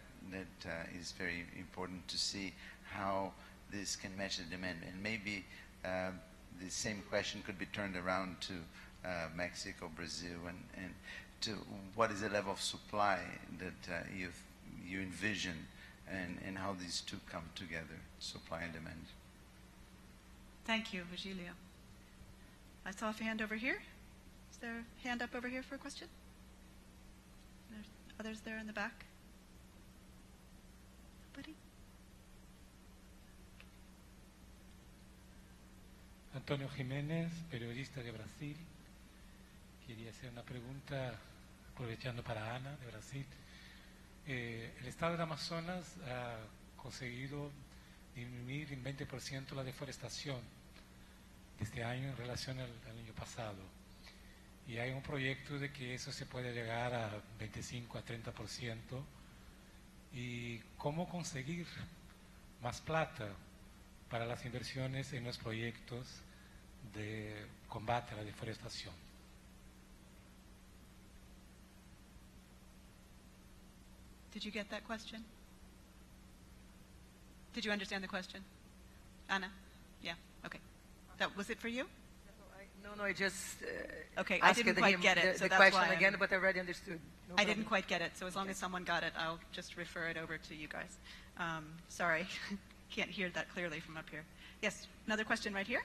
is very important to see how this can match the demand. And maybe the same question could be turned around to Mexico, Brazil, and to what is the level of supply that you envision, and how these two come together, supply and demand. Thank you, Virgilia. I saw a hand over here. Is there a hand up over here for a question? There's others there in the back. Nobody? Antonio Jiménez, periodista de Brasil. Quería hacer una pregunta, aprovechando para Ana, de Brasil. El estado del Amazonas ha conseguido disminuir en 20% la deforestación de este año en relación al año pasado. Y hay un proyecto de que eso se puede llegar a 25 a 30%. ¿Y cómo conseguir más plata para las inversiones en los proyectos de combate a la deforestación. Did you get that question? Did you understand the question? Anna? Yeah, okay. That was it for you? No, I just okay, I didn't quite get it, so the that's question why again, but I already understood. No I problem. didn't quite get it, so as long as someone got it, I'll just refer it over to you guys. Sorry, can't hear that clearly from up here. Yes, another question right here.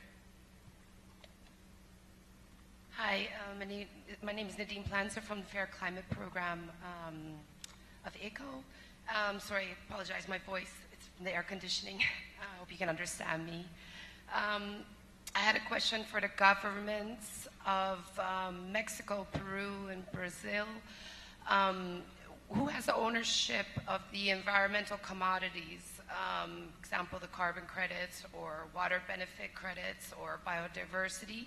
Hi, my name is Nadine Planzer from the Fair Climate Program of ICO. Sorry, I apologize, my voice, it's from the air conditioning. I hope you can understand me. I had a question for the governments of Mexico, Peru, and Brazil. Who has the ownership of the environmental commodities? Example, the carbon credits or water benefit credits or biodiversity?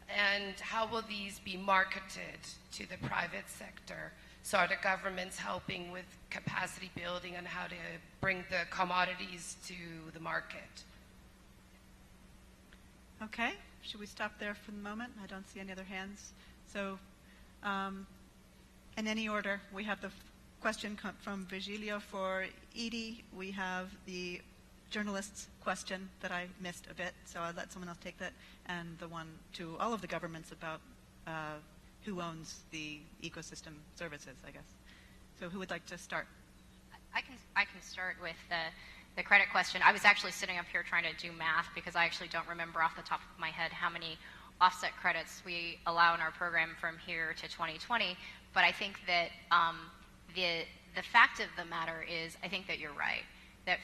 And how will these be marketed to the private sector? So are the governments helping with capacity building on how to bring the commodities to the market? Okay, should we stop there for the moment? I don't see any other hands. So, in any order, we have the question from Virgilio for Edie. We have the journalist's question that I missed a bit, so I'll let someone else take that, and the one to all of the governments about who owns the ecosystem services, I guess. So who would like to start? I can start with the credit question. I was actually sitting up here trying to do math because I actually don't remember off the top of my head how many offset credits we allow in our program from here to 2020. But I think that the fact of the matter is, I think that you're right. That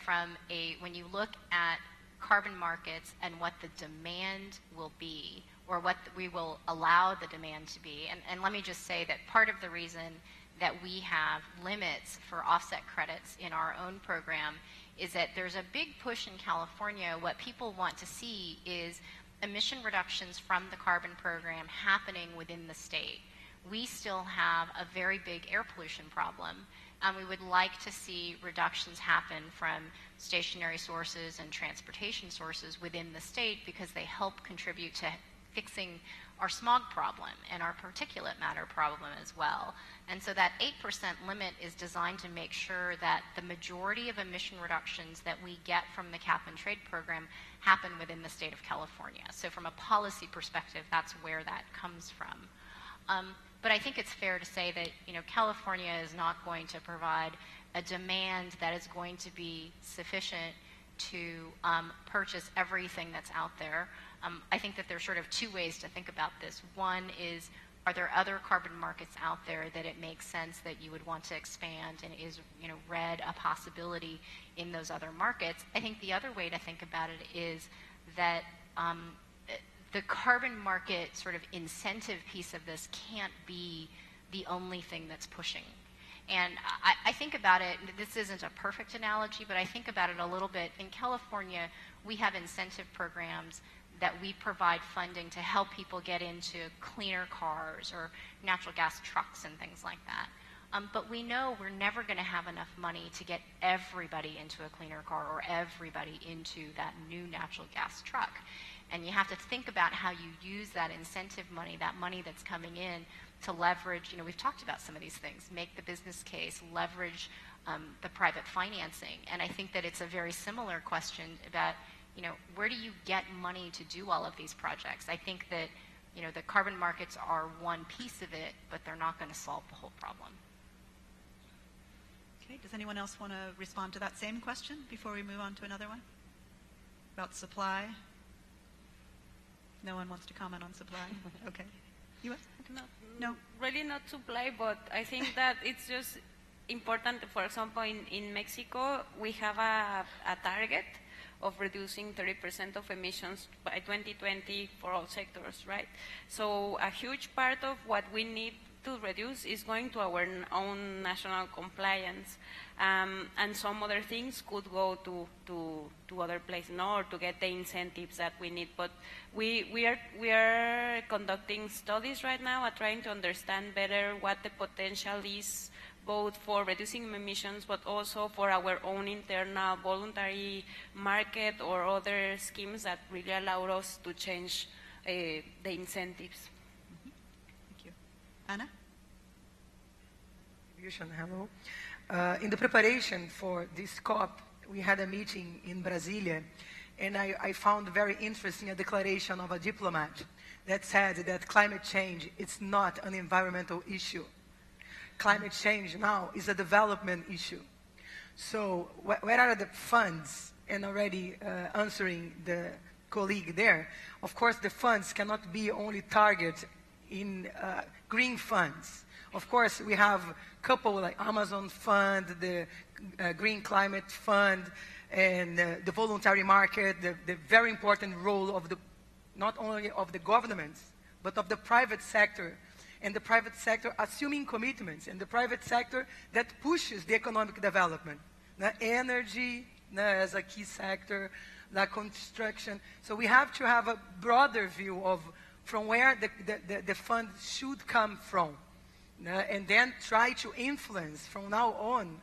when you look at carbon markets and what the demand will be, or what we will allow the demand to be, and let me just say that part of the reason that we have limits for offset credits in our own program is that there's a big push in California. What people want to see is emission reductions from the carbon program happening within the state. We still have a very big air pollution problem, and we would like to see reductions happen from stationary sources and transportation sources within the state because they help contribute to fixing our smog problem and our particulate matter problem as well. And so that 8% limit is designed to make sure that the majority of emission reductions that we get from the cap and trade program happen within the state of California. So from a policy perspective, that's where that comes from. But I think it's fair to say that California is not going to provide a demand that is going to be sufficient to purchase everything that's out there. I think that there's sort of two ways to think about this. One is, are there other carbon markets out there that it makes sense that you would want to expand, and is REDD a possibility in those other markets? I think the other way to think about it is that the carbon market sort of incentive piece of this can't be the only thing that's pushing. And I think about it, this isn't a perfect analogy, but I think about it a little bit. In California, we have incentive programs that we provide funding to help people get into cleaner cars or natural gas trucks and things like that. But we know we're never going to have enough money to get everybody into a cleaner car or everybody into that new natural gas truck. And you have to think about how you use that incentive money, that money that's coming in, to leverage, we've talked about some of these things, make the business case, leverage the private financing. And I think that it's a very similar question about, where do you get money to do all of these projects? I think that, the carbon markets are one piece of it, but they're not going to solve the whole problem. Okay, does anyone else want to respond to that same question before we move on to another one? About supply? No one wants to comment on supply? Okay. You want? No. Really not supply, but I think that it's just important. For example, in Mexico, we have a target of reducing 30% of emissions by 2020 for all sectors, right? So a huge part of what we need to reduce is going to our own national compliance, and some other things could go to other places, or to get the incentives that we need. But we are conducting studies right now, trying to understand better what the potential is both for reducing emissions, but also for our own internal voluntary market or other schemes that really allow us to change the incentives. Thank you. Anna? Hello. In the preparation for this COP, we had a meeting in Brasilia, and I found very interesting a declaration of a diplomat that said that climate change is not an environmental issue. Climate change now is a development issue. So where are the funds? And already answering the colleague there, of course the funds cannot be only targeted in green funds. Of course, we have a couple like Amazon Fund, the Green Climate Fund, and the voluntary market, the very important role of not only of the governments, but of the private sector, and the private sector assuming commitments, and the private sector that pushes the economic development. Energy as a key sector, construction. So we have to have a broader view of from where the fund should come from. And then try to influence from now on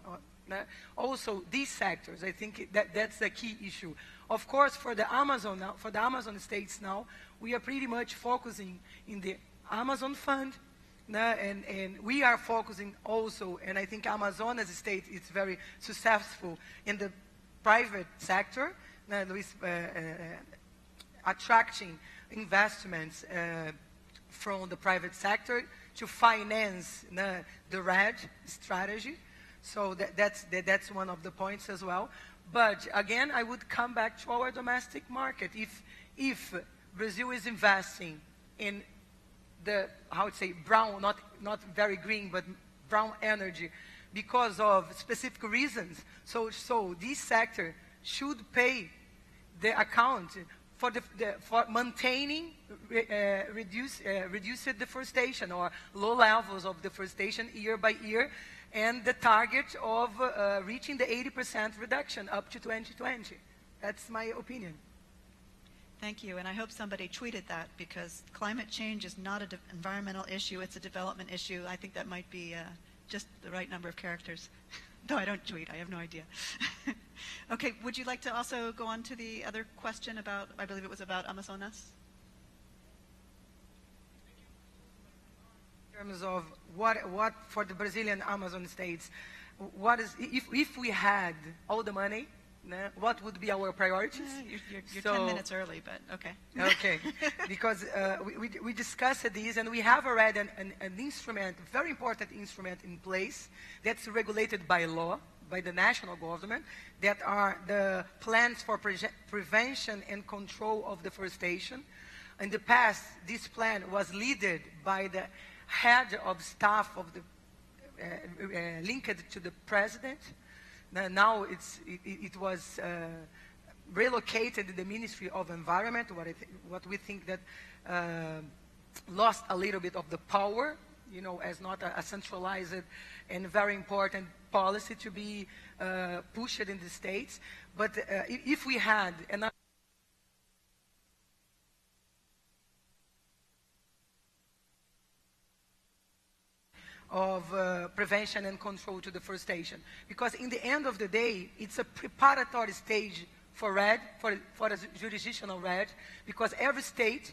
also these sectors. I think that's the key issue. Of course, for the Amazon states now, we are pretty much focusing in the Amazon Fund, and we are focusing also, and I think Amazonas state is very successful in the private sector, with attracting investments from the private sector to finance the REDD strategy. So that's one of the points as well. But again, I would come back to our domestic market. If Brazil is investing in the, how to say, brown, not very green, but brown energy because of specific reasons, so this sector should pay the account for maintaining reduced deforestation or low levels of deforestation year by year, and the target of reaching the 80% reduction up to 2020. That's my opinion. Thank you, and I hope somebody tweeted that, because climate change is not an environmental issue, it's a development issue. I think that might be just the right number of characters. No, I don't tweet. I have no idea. Okay, would you like to also go on to the other question about, I believe it was about Amazonas? In terms of what for the Brazilian Amazon states, what is, if we had all the money, what would be our priorities? You're 10 minutes early, but okay. Okay, because we discussed these, and we have already an instrument, a very important instrument in place that's regulated by law, by the national government, that are the plans for prevention and control of deforestation. In the past, this plan was led by the head of staff of the linked to the president. Now it was relocated in the Ministry of Environment, what we think that lost a little bit of the power, as not a centralized and very important policy to be pushed in the states. But if we had enough of prevention and control to deforestation, because in the end of the day, it's a preparatory stage for REDD, for a jurisdictional REDD, because every state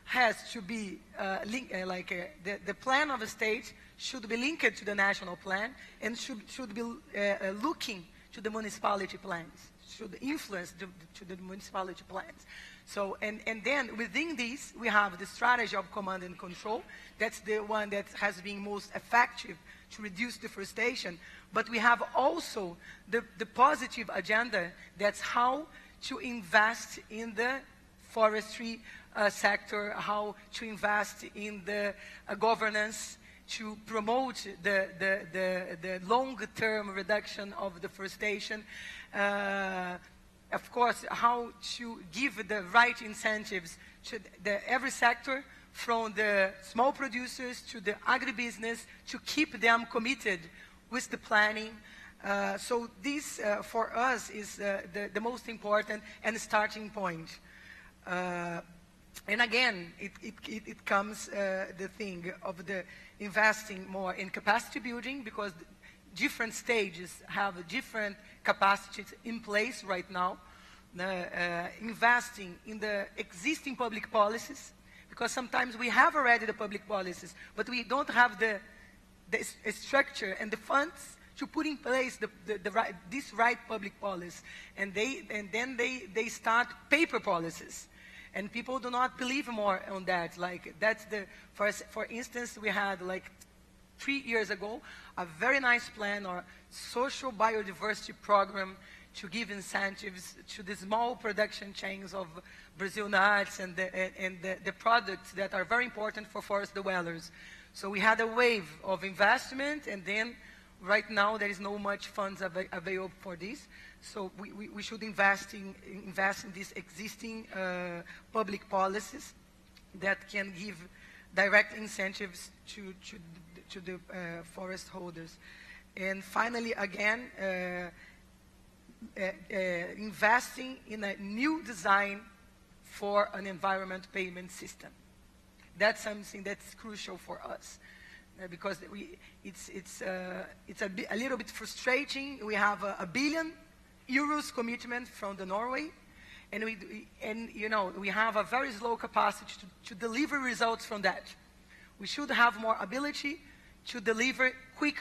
has to be the plan of a state should be linked to the national plan, and should be looking to the municipality plans, should influence to the municipality plans. So, and then within this, we have the strategy of command and control. That's the one that has been most effective to reduce deforestation. But we have also the positive agenda, that's how to invest in the forestry sector, how to invest in the governance, to promote the long-term reduction of deforestation. Of course, how to give the right incentives to every sector, from the small producers to the agribusiness, to keep them committed with the planning. So this, for us, is the most important and starting point. And again, it comes the thing of the investing more in capacity building, because different stages have different capacities in place right now, investing in the existing public policies, because sometimes we have already the public policies, but we don't have the structure and the funds to put in place this right public policy. And then they start paper policies. And people do not believe more on that. Like, that's for instance, we had like 3 years ago, a very nice plan or social biodiversity program to give incentives to the small production chains of Brazil nuts and the products that are very important for forest dwellers. So we had a wave of investment, and then right now there is no much funds available for this. So we should invest in these existing public policies that can give direct incentives to the forest holders. And finally, again, investing in a new design for an environment payment system. That's something that's crucial for us, because it's a little bit frustrating. We have a €1 billion commitment from the Norway, and we have a very slow capacity to deliver results from that. We should have more ability to deliver quick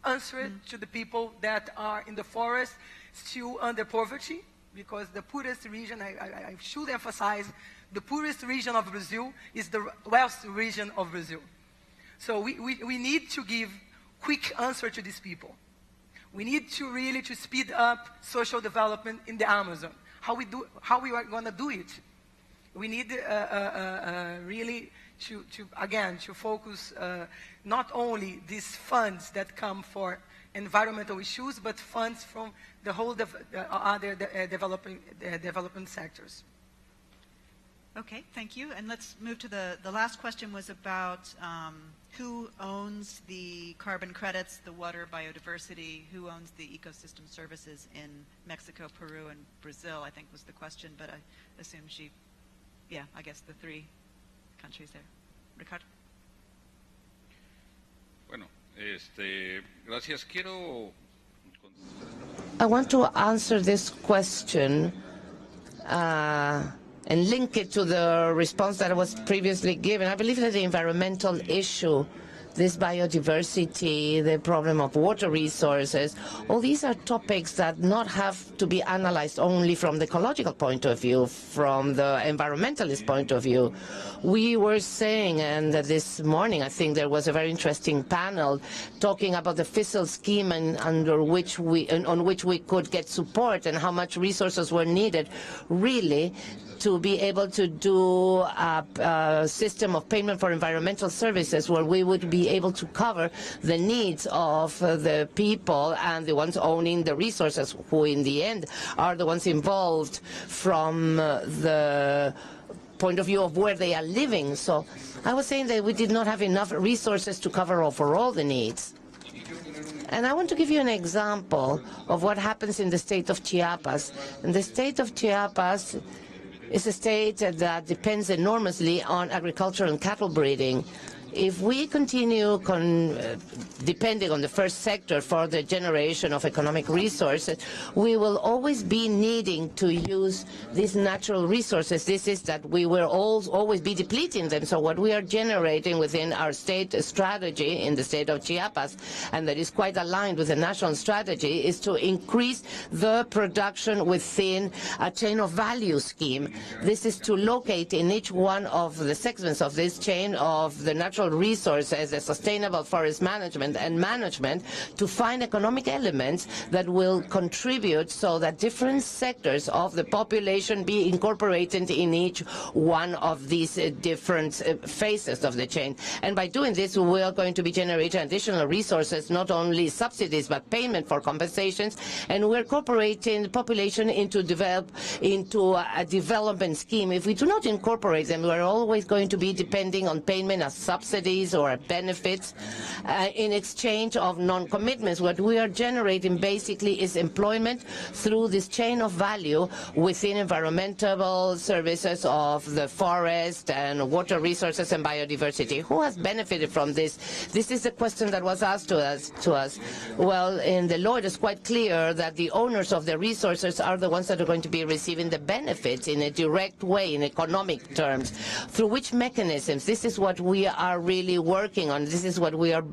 answer to the people that are in the forest still under poverty, because the poorest region, I should emphasize, the poorest region of Brazil is the wealthy region of Brazil. So we need to give quick answer to these people. We need to really speed up social development in the Amazon. How we are going to do it? We need really to focus not only these funds that come for environmental issues, but funds from the whole other development sectors. Okay, thank you. And let's move to the last question was about who owns the carbon credits, the water biodiversity, who owns the ecosystem services in Mexico, Peru, and Brazil, I think was the question, but I assume I guess the 3 countries there. Ricardo? Bueno, gracias. I want to answer this question and link it to the response that was previously given. I believe that the environmental issue, this biodiversity, the problem of water resources, all these are topics that not have to be analyzed only from the ecological point of view, from the environmentalist point of view. We were saying, and this morning I think there was a very interesting panel talking about the fiscal scheme and on which we could get support and how much resources were needed really to be able to do a system of payment for environmental services where we would be able to cover the needs of the people and the ones owning the resources, who in the end are the ones involved from the point of view of where they are living. So I was saying that we did not have enough resources to cover overall the needs. And I want to give you an example of what happens in the state of Chiapas. In the state of Chiapas, it's a state that depends enormously on agriculture and cattle breeding. If we continue depending on the first sector for the generation of economic resources, we will always be needing to use these natural resources. This is that we will always be depleting them. So what we are generating within our state strategy in the state of Chiapas, and that is quite aligned with the national strategy, is to increase the production within a chain of value scheme. This is to locate in each one of the segments of this chain of the natural resources, the sustainable forest management and management, to find economic elements that will contribute so that different sectors of the population be incorporated in each one of these different phases of the chain. And by doing this, we are going to be generating additional resources, not only subsidies, but payment for compensations, and we're incorporating the population into a development scheme. If we do not incorporate them, we're always going to be depending on payment as subsidies subsidies or benefits in exchange of non-commitments. What we are generating basically is employment through this chain of value within environmental services of the forest and water resources and biodiversity. Who has benefited from this? This is the question that was asked to us. Well, in the law it is quite clear that the owners of the resources are the ones that are going to be receiving the benefits in a direct way, in economic terms. Through which mechanisms? This is what we are really working on. This is what we are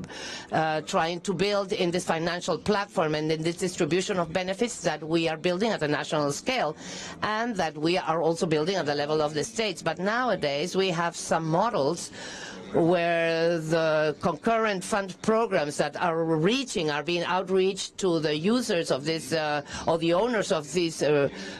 trying to build in this financial platform and in this distribution of benefits that we are building at a national scale and that we are also building at the level of the states. But nowadays we have some models where the concurrent fund programs that are being outreached to the users of this or the owners of these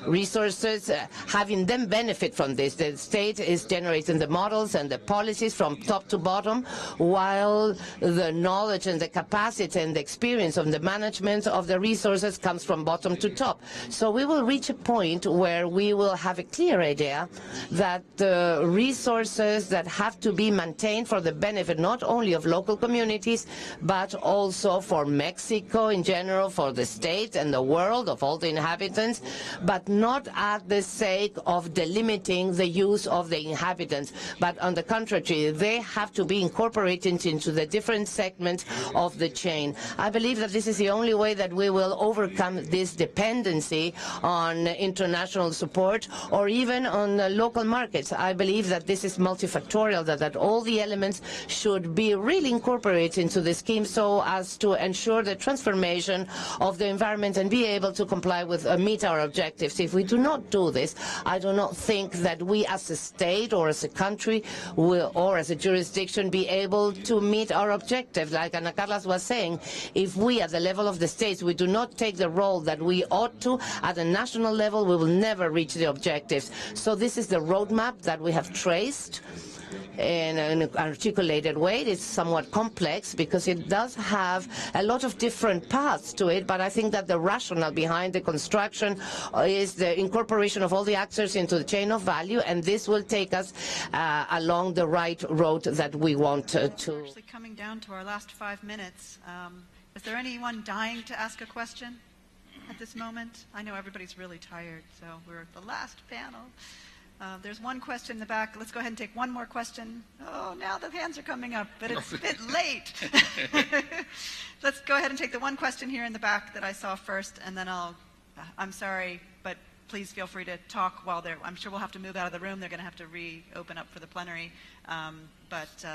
resources, having them benefit from this. The state is generating the models and the policies from top to bottom, while the knowledge and the capacity and the experience of the management of the resources comes from bottom to top. So we will reach a point where we will have a clear idea that the resources that have to be maintained for the benefit not only of local communities but also for Mexico in general, for the state and the world, of all the inhabitants, but not at the sake of delimiting the use of the inhabitants, but on the contrary, they have to be incorporated into the different segments of the chain. I believe that this is the only way that we will overcome this dependency on international support or even on local markets. I believe that this is multifactorial, that all the elements should be really incorporated into the scheme so as to ensure the transformation of the environment and be able to comply with meet our objectives. If we do not do this, I do not think that we as a state or as a country will, or as a jurisdiction, be able to meet our objectives. Like Ana Carla was saying, if we at the level of the states we do not take the role that we ought to at a national level, we will never reach the objectives. So this is the roadmap that we have traced in an articulated way. It is somewhat complex because it does have a lot of different paths to it, but I think that the rationale behind the construction is the incorporation of all the actors into the chain of value, and this will take us along the right road that we want to. We're actually coming down to our last 5 minutes. Is there anyone dying to ask a question at this moment? I know everybody's really tired, so we're at the last panel. There's one question in the back. Let's go ahead and take one more question. Oh, now the hands are coming up, but it's a bit late. Let's go ahead and take the one question here in the back that I saw first, and then I'm sorry, but please feel free to talk while I'm sure we'll have to move out of the room. They're going to have to reopen up for the plenary, but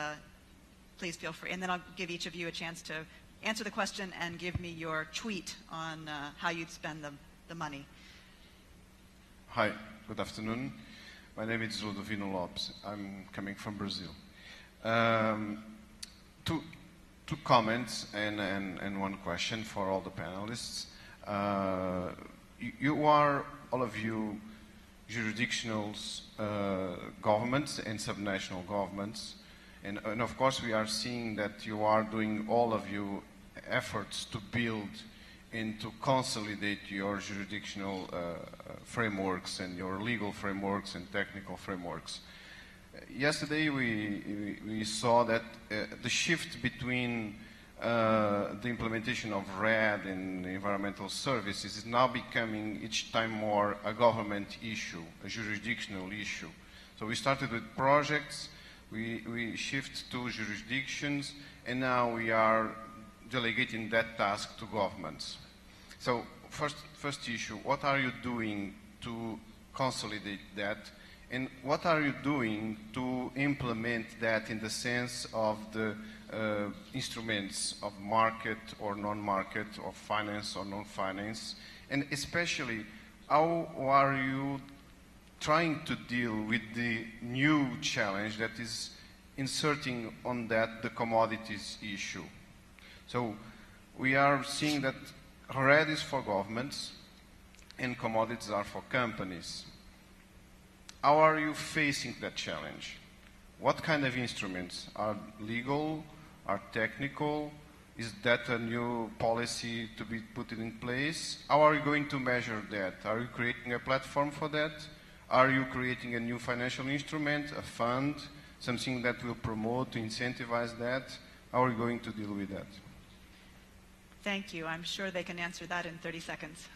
please feel free. And then I'll give each of you a chance to answer the question and give me your tweet on how you'd spend the money. Hi, good afternoon. My name is Rodovino Lopes. I'm coming from Brazil. Two comments and one question for all the panelists. You are, all of you, jurisdictional governments and subnational governments. And of course, we are seeing that you are doing, all of you, efforts to build and to consolidate your jurisdictional frameworks and your legal frameworks and technical frameworks. Yesterday we saw that the shift between the implementation of REDD and environmental services is now becoming each time more a government issue, a jurisdictional issue. So we started with projects, we shift to jurisdictions, and now we are delegating that task to governments. So first issue, what are you doing to consolidate that? And what are you doing to implement that in the sense of the instruments of market or non-market, or finance or non-finance? And especially, how are you trying to deal with the new challenge that is inserting on that the commodities issue? So we are seeing that REDD is for governments and commodities are for companies. How are you facing that challenge? What kind of instruments are legal, are technical? Is that a new policy to be put in place? How are you going to measure that? Are you creating a platform for that? Are you creating a new financial instrument, a fund, something that will promote, to incentivize that? How are you going to deal with that? Thank you. I'm sure they can answer that in 30 seconds.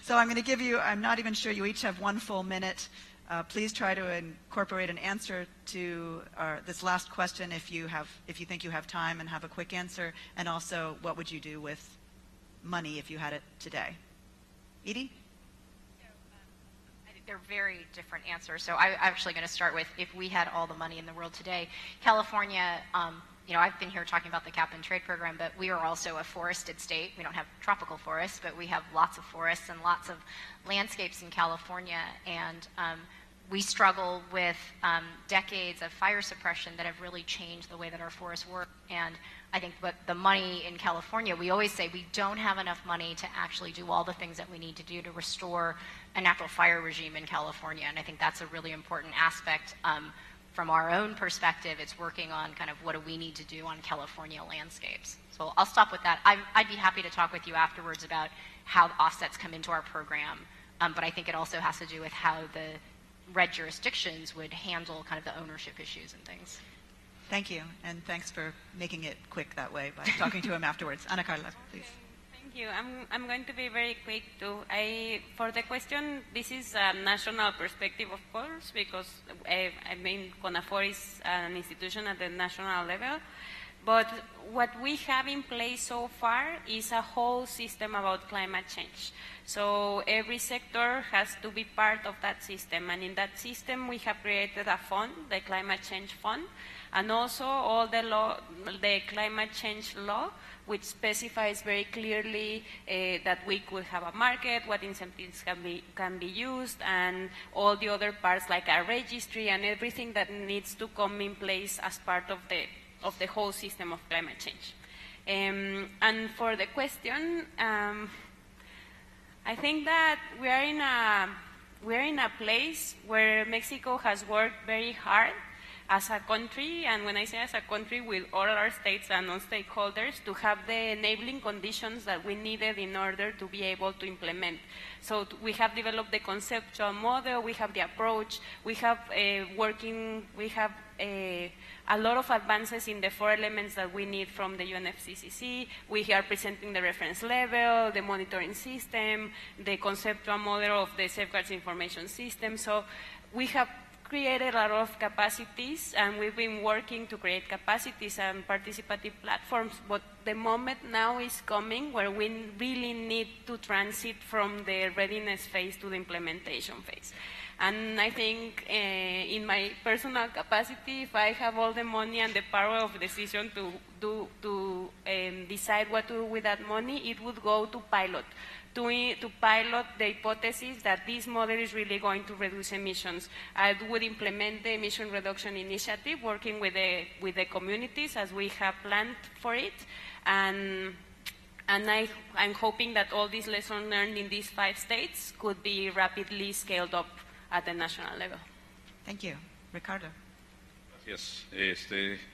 So I'm going to give you, I'm not even sure, you each have 1 full minute. Please try to incorporate an answer to this last question if you think you have time and have a quick answer, and also what would you do with money if you had it today. Edie? They're very different answers. So I'm actually going to start with, if we had all the money in the world today, California, I've been here talking about the cap and trade program, but we are also a forested state. We don't have tropical forests, but we have lots of forests and lots of landscapes in California. And we struggle with decades of fire suppression that have really changed the way that our forests work. And I think the money in California, we always say we don't have enough money to actually do all the things that we need to do to restore a natural fire regime in California. And I think that's a really important aspect. From our own perspective, it's working on kind of what do we need to do on California landscapes. So I'll stop with that. I'd be happy to talk with you afterwards about how offsets come into our program. But I think it also has to do with how the REDD jurisdictions would handle kind of the ownership issues and things. Thank you, and thanks for making it quick that way by talking to him afterwards. Ana Carla, please. Thank you. I'm going to be very quick too. For the question, this is a national perspective, of course, because CONAFOR is an institution at the national level. But what we have in place so far is a whole system about climate change. So every sector has to be part of that system. And in that system, we have created a fund, the Climate Change Fund, and also all the climate change law, which specifies very clearly that we could have a market, what incentives can be used, and all the other parts like a registry and everything that needs to come in place as part of the whole system of climate change. And for the question, I think that we're in a place where Mexico has worked very hard as a country, and when I say as a country, with all our states and non-stakeholders, to have the enabling conditions that we needed in order to be able to implement. So we have developed the conceptual model, we have the approach, we have a lot of advances in the 4 elements that we need from the UNFCCC. We are presenting the reference level, the monitoring system, the conceptual model of the safeguards information system. So we have created a lot of capacities, and we've been working to create capacities and participative platforms, but the moment now is coming where we really need to transit from the readiness phase to the implementation phase. And I think in my personal capacity, if I have all the money and the power of decision to decide what to do with that money, it would go to pilot the hypothesis that this model is really going to reduce emissions. I would implement the emission reduction initiative, working with the communities as we have planned for it, and I'm hoping that all these lessons learned in these 5 states could be rapidly scaled up at the national level. Thank you. Ricardo. Gracias.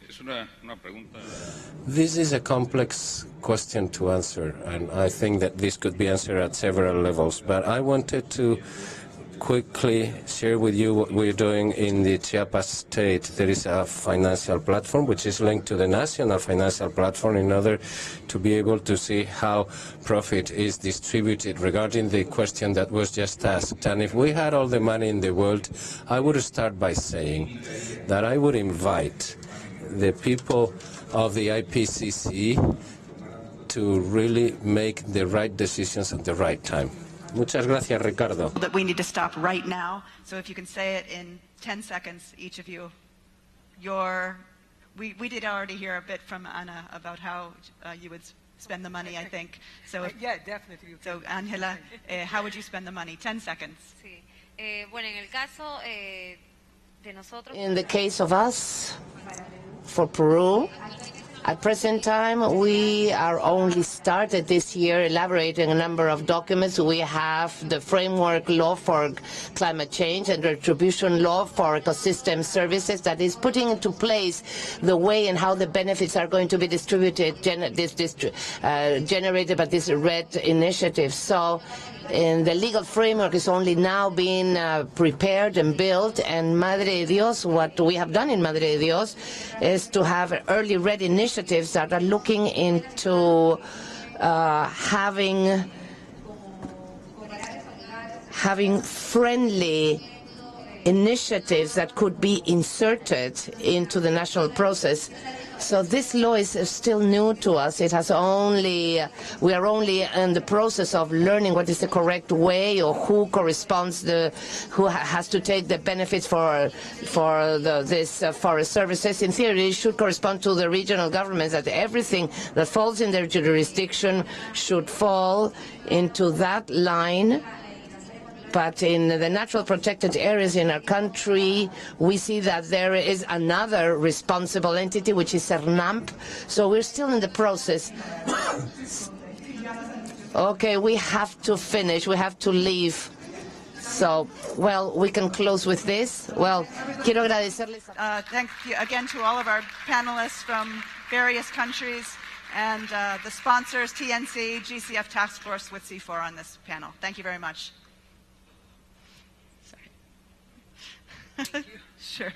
Es una pregunta. This is a complex question to answer, and I think that this could be answered at several levels. But I wanted to quickly share with you what we're doing in the Chiapas state. There is a financial platform which is linked to the national financial platform in order to be able to see how profit is distributed regarding the question that was just asked. And if we had all the money in the world, I would start by saying that I would invite the people of the IPCC to really make the right decisions at the right time. Muchas gracias, Ricardo. That we need to stop right now. So if you can say it in 10 seconds, each of you. We did already hear a bit from Ana about how you would spend the money, I think. So yeah, definitely. So Anggela, how would you spend the money? 10 seconds. Sí. Bueno, en el caso de nosotros. In the case of us, for Peru, At present time, we are only started this year elaborating a number of documents. We have the framework law for climate change and retribution law for ecosystem services that is putting into place the way and how the benefits are going to be distributed, generated by this REDD initiative. So and the legal framework is only now being prepared and built, and Madre de Dios, what we have done in Madre de Dios is to have early REDD initiatives that are looking into having friendly initiatives that could be inserted into the national process. So this law is still new to us. We are only in the process of learning what is the correct way, or who who has to take the benefits for this forest services. In theory, it should correspond to the regional governments, that everything that falls in their jurisdiction should fall into that line. But in the natural protected areas in our country, we see that there is another responsible entity, which is CERNAMP. So we're still in the process. Okay, we have to finish. We have to leave. So, well, we can close with this. Well, quiero agradecerles. Thank you again to all of our panelists from various countries and the sponsors, TNC, GCF Task Force with CIFOR on this panel. Thank you very much. Sure.